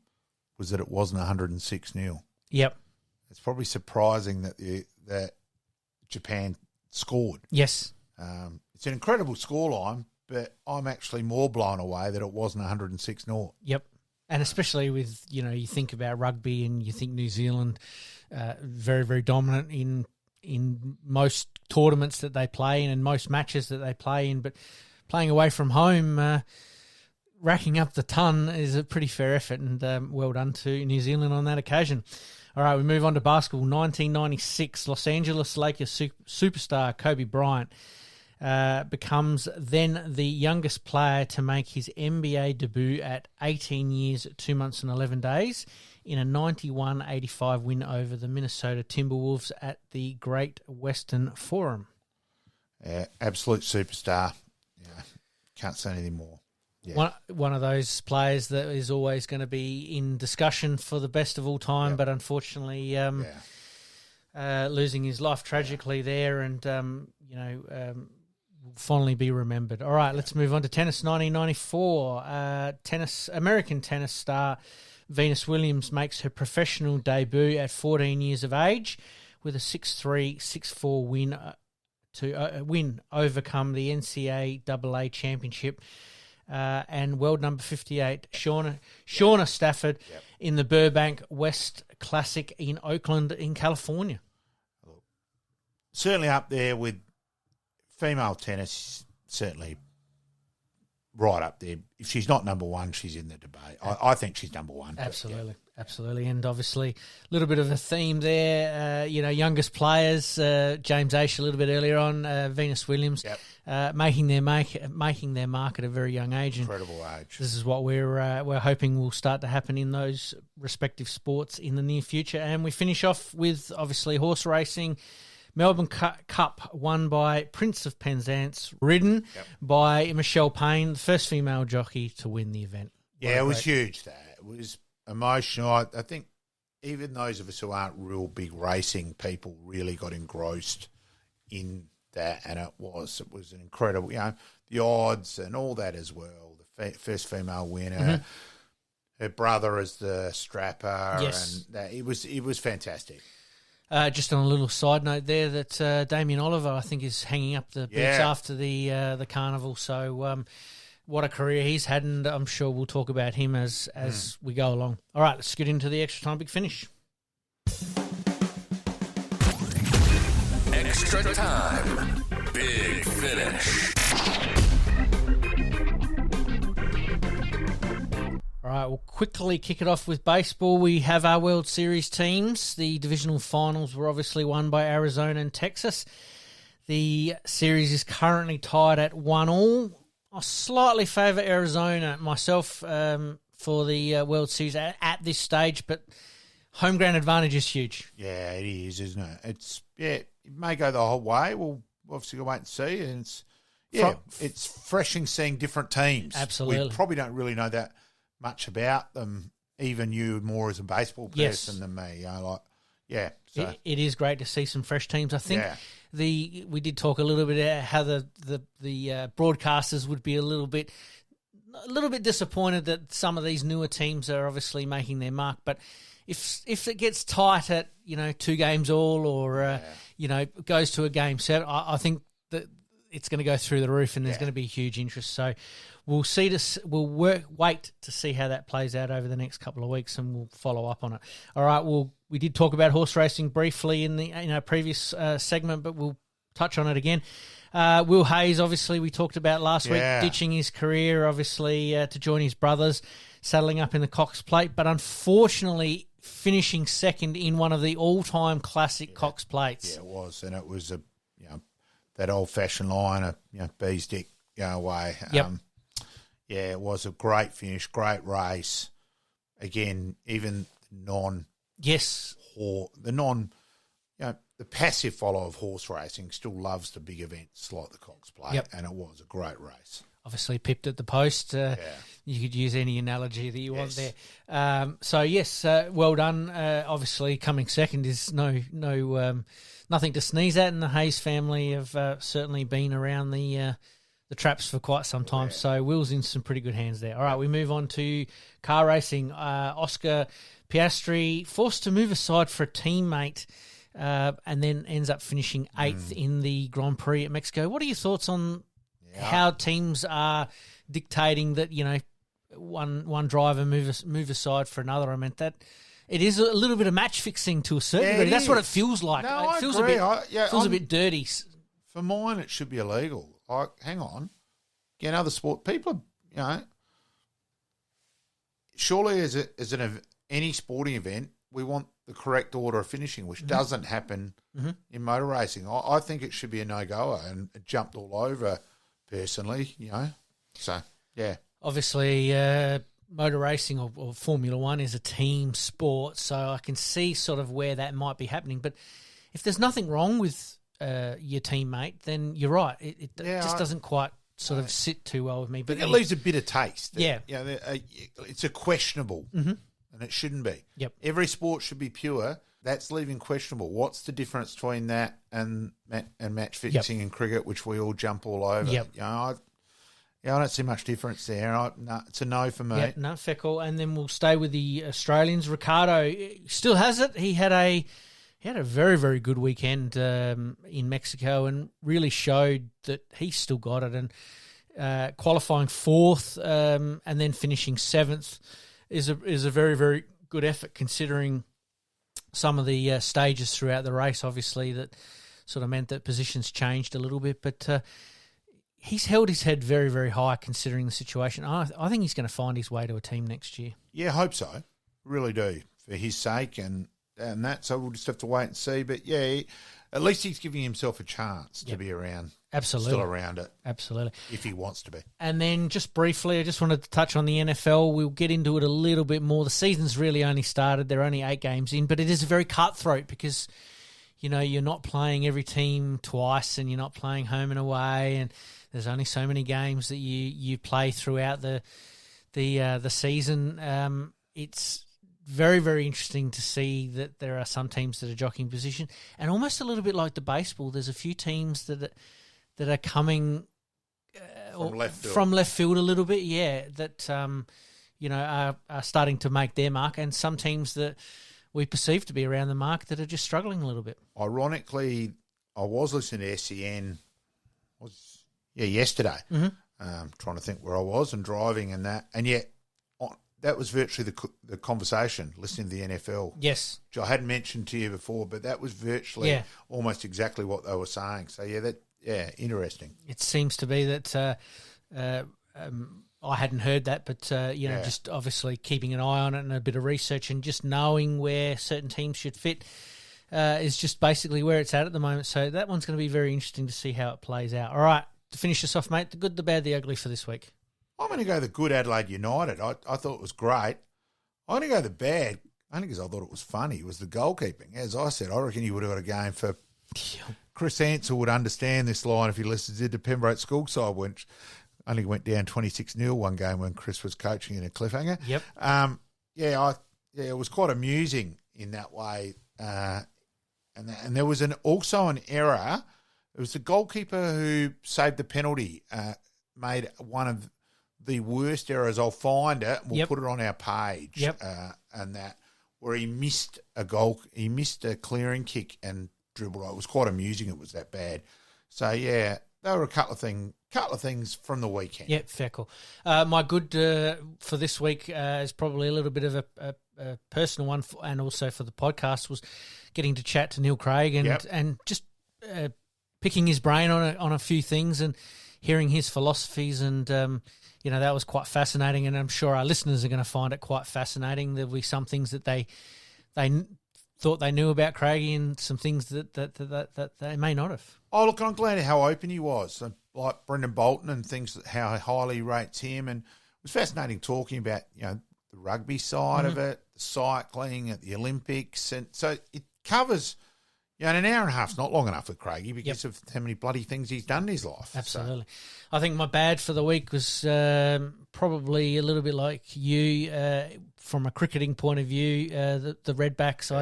was that it wasn't 106-0. Yep. It's probably surprising that Japan scored. Yes. It's an incredible scoreline, but I'm actually more blown away that it wasn't 106-0. Yep. And especially with, you think about rugby and you think New Zealand very, very dominant in most tournaments that they play in and most matches that they play in, but playing away from home, racking up the ton is a pretty fair effort, and well done to New Zealand on that occasion. All right, we move on to basketball. 1996, Los Angeles Lakers superstar Kobe Bryant becomes then the youngest player to make his NBA debut at 18 years, 2 months and 11 days in a 91-85 win over the Minnesota Timberwolves at the Great Western Forum. Yeah, absolute superstar. Yeah, can't say anything more. Yeah. One of those players that is always going to be in discussion for the best of all time, but unfortunately losing his life tragically there, and will fondly be remembered. All right, let's move on to tennis. 1994, American tennis star Venus Williams makes her professional debut at 14 years of age with a 6-3, 6-4 win to overcome the NCAA championship. And world number 58, Shauna Stafford in the Burbank West Classic in Oakland in California. Certainly up there with female tennis, certainly right up there. If she's not number one, she's in the debate. I think she's number one. Absolutely. Absolutely. And obviously a little bit of a theme there, youngest players, James Aish a little bit earlier on, Venus Williams, making their mark at a very young age. Incredible age. This is what we're hoping will start to happen in those respective sports in the near future. And we finish off with, obviously, horse racing. Melbourne Cup won by Prince of Penzance, ridden by Michelle Payne, the first female jockey to win the event. It was huge. It was emotional. I think even those of us who aren't real big racing people really got engrossed in that, and it was an incredible, the odds and all that as well. The first female winner, her brother as the strapper, and that, it was fantastic. Just on a little side note there, that Damien Oliver, I think, is hanging up the boots after the carnival. So what a career he's had, and I'm sure we'll talk about him as we go along. All right, let's get into the extra time big finish. Extra time. Big finish. All right, we'll quickly kick it off with baseball. We have our World Series teams. The divisional finals were obviously won by Arizona and Texas. The series is currently tied at 1-1. I slightly favour Arizona myself for the World Series at this stage, but home ground advantage is huge. Yeah, it is, isn't it? It may go the whole way. We'll obviously go wait and see. And it's refreshing seeing different teams. Absolutely. We probably don't really know that much about them, even you more as a baseball person than me. So. It is great to see some fresh teams. I think we did talk a little bit about how the broadcasters would be a little bit disappointed that some of these newer teams are obviously making their mark. But if it gets tight at 2 games all or goes to a game set, I think that it's going to go through the roof and there's going to be huge interest. So we'll see this. Wait to see how that plays out over the next couple of weeks, and we'll follow up on it. All right. We did talk about horse racing briefly in our previous segment, but we'll touch on it again. Will Hayes, obviously, we talked about last week, ditching his career, obviously, to join his brothers, saddling up in the Cox Plate, but unfortunately finishing second in one of the all-time classic Cox Plates. Yeah, it was, and it was that old-fashioned line of bees dick go away. Yep. It was a great finish, great race. Again, even the passive follower of horse racing still loves the big events like the Cox Plate, and it was a great race. Obviously pipped at the post. You could use any analogy that you want there. Well done. Obviously, coming second is nothing to sneeze at, and the Hayes family have certainly been around the traps for quite some time. Yeah. So Will's in some pretty good hands there. All right, we move on to car racing. Oscar Piastri forced to move aside for a teammate. And then ends up finishing 8th in the Grand Prix at Mexico. What are your thoughts on how teams are dictating that one driver move aside for another? I meant that it is a little bit of match fixing to a certain degree. That's what it feels like. No, it feels I agree. Feels a bit dirty. For mine, it should be illegal. Like, hang on, other sport people, surely as any sporting event, we want the correct order of finishing, which doesn't happen in motor racing. I think it should be a no-goer, and it jumped all over, personally, So, yeah. Obviously, motor racing or Formula One is a team sport, so I can see sort of where that might be happening. But if there's nothing wrong with your teammate, then you're right. It just doesn't quite sort of sit too well with me. But it leaves a bit of taste. Yeah. It's a questionable. And it shouldn't be. Yep. Every sport should be pure. That's leaving questionable. What's the difference between that and match fixing in cricket, which we all jump all over? Yep. I don't see much difference there. It's a no for me. Yeah, no, fair call. And then we'll stay with the Australians. Ricardo still has it. He had a very, very good weekend in Mexico and really showed that he's still got it. And qualifying 4th and then finishing 7th. Is a very, very good effort considering some of the stages throughout the race, obviously, that sort of meant that positions changed a little bit. But he's held his head very, very high considering the situation. I think he's going to find his way to a team next year. Yeah, I hope so. Really do, for his sake and that. So we'll just have to wait and see. But, yeah, at least he's giving himself a chance to be around. Absolutely. Still around it. Absolutely. If he wants to be. And then just briefly, I just wanted to touch on the NFL. We'll get into it a little bit more. The season's really only started. They're only 8 games in, but it is very cutthroat because, you're not playing every team twice and you're not playing home and away, and there's only so many games that you play throughout the season. It's very, very interesting to see that there are some teams that are jockeying position, and almost a little bit like the baseball, there's a few teams that are coming from left field a little bit, that are starting to make their mark, and some teams that we perceive to be around the mark that are just struggling a little bit. Ironically, I was listening to SEN yesterday, trying to think where I was and driving and that, and yet that was virtually the conversation, listening to the NFL. Yes. Which I hadn't mentioned to you before, but that was virtually almost exactly what they were saying. So, interesting. It seems to be that I hadn't heard that, but, just obviously keeping an eye on it and a bit of research and just knowing where certain teams should fit is just basically where it's at the moment. So that one's going to be very interesting to see how it plays out. All right, to finish us off, mate, the good, the bad, the ugly for this week. I'm going to go the good Adelaide United. I thought it was great. I'm going to go the bad, only because I thought it was funny, was the goalkeeping. As I said, I reckon you would have got a game for Chris Ansell would understand this line if he listened to the Pembroke school side, which only went down 26-0 one game when Chris was coaching in a cliffhanger. Yep. It was quite amusing in that way. And there was also an error. It was the goalkeeper who saved the penalty, made one of the worst errors. I'll find it. We'll put it on our page. Yep. Where he missed a goal. He missed a clearing kick and dribbled. It was quite amusing. It was that bad. So there were a couple of things from the weekend. Yeah, fair call. My good for this week is probably a little bit of a personal one, and also for the podcast, was getting to chat to Neil Craig and just picking his brain on a few things and hearing his philosophies, and that was quite fascinating, and I'm sure our listeners are going to find it quite fascinating. There'll be some things that they thought they knew about Craigie, and some things that they may not have. Oh, look, I'm glad how open he was, like Brendan Bolton and things, how highly he rates him, and it was fascinating talking about the rugby side of it, the cycling at the Olympics, and so it covers. An hour and a half's not long enough with Craigie because of how many bloody things he's done in his life. Absolutely. So. I think my bad for the week was probably a little bit like you from a cricketing point of view, the Redbacks.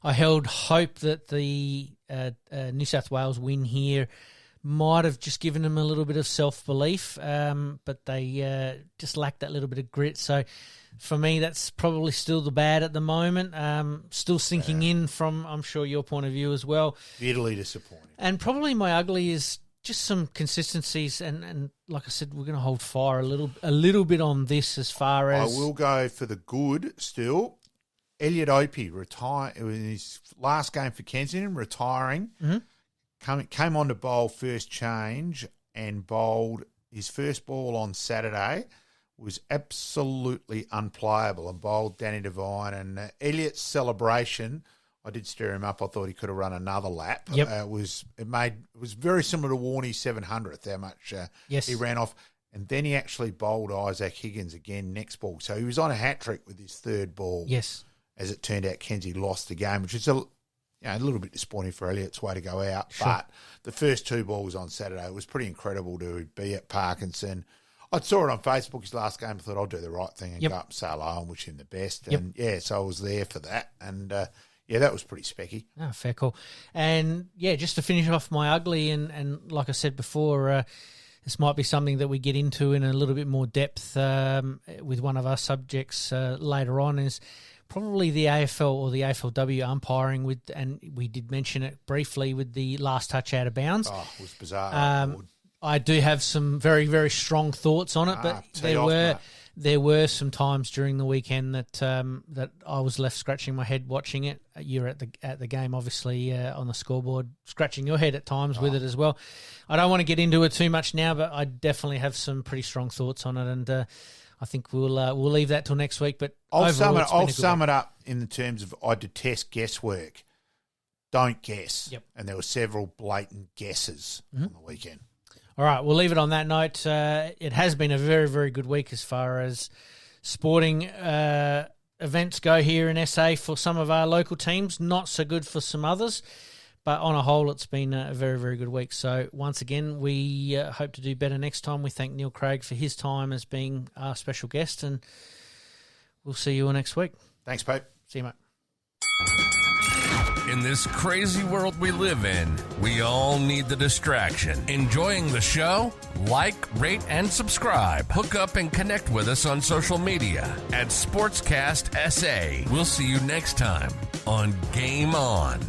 I held hope that the New South Wales win here might have just given them a little bit of self-belief, but they just lacked that little bit of grit. So for me, that's probably still the bad at the moment. Still sinking in from, I'm sure, your point of view as well. Bitterly disappointing. And probably my ugly is just some consistencies, and like I said, we're going to hold fire a little bit on this as far as... I will go for the good still. Elliot Opie retired. It was his last game for Kensington, retiring. Mm-hmm. Came on to bowl first change and bowled his first ball on Saturday. Was absolutely unplayable and bowled Danny Devine. And Elliot's celebration, I did stir him up. I thought he could have run another lap. Yep. It was very similar to Warnie's 700th, how much he ran off. And then he actually bowled Isaac Higgins again next ball. So he was on a hat-trick with his third ball. Yes. As it turned out, Kenzie lost the game, which is a little bit disappointing for Elliot's way to go out. Sure. But the first two balls on Saturday, it was pretty incredible to be at Parkinson. I saw it on Facebook, his last game. I thought I'll do the right thing and go up and say hello and wish him the best. And, so I was there for that. And, that was pretty specky. Oh, fair call. And, just to finish off my ugly, and like I said before, this might be something that we get into in a little bit more depth with one of our subjects later on, is probably the AFL or the AFLW umpiring and we did mention it briefly with the last touch out of bounds. Oh, it was bizarre. I do have some very, very strong thoughts on it, but there were some times during the weekend that I was left scratching my head watching it. You're at the game, obviously, on the scoreboard, scratching your head at times with it as well. I don't want to get into it too much now, but I definitely have some pretty strong thoughts on it, and I think we'll leave that till next week. But I'll sum it up in the terms of I detest guesswork. Don't guess. Yep. And there were several blatant guesses on the weekend. All right, we'll leave it on that note. It has been a very, very good week as far as sporting events go here in SA for some of our local teams. Not so good for some others, but on a whole, it's been a very, very good week. So once again, we hope to do better next time. We thank Neil Craig for his time as being our special guest, and we'll see you all next week. Thanks, Pete. See you, mate. In this crazy world we live in, we all need the distraction. Enjoying the show? Like, rate, and subscribe. Hook up and connect with us on social media at Sportscast SA. We'll see you next time on Game On.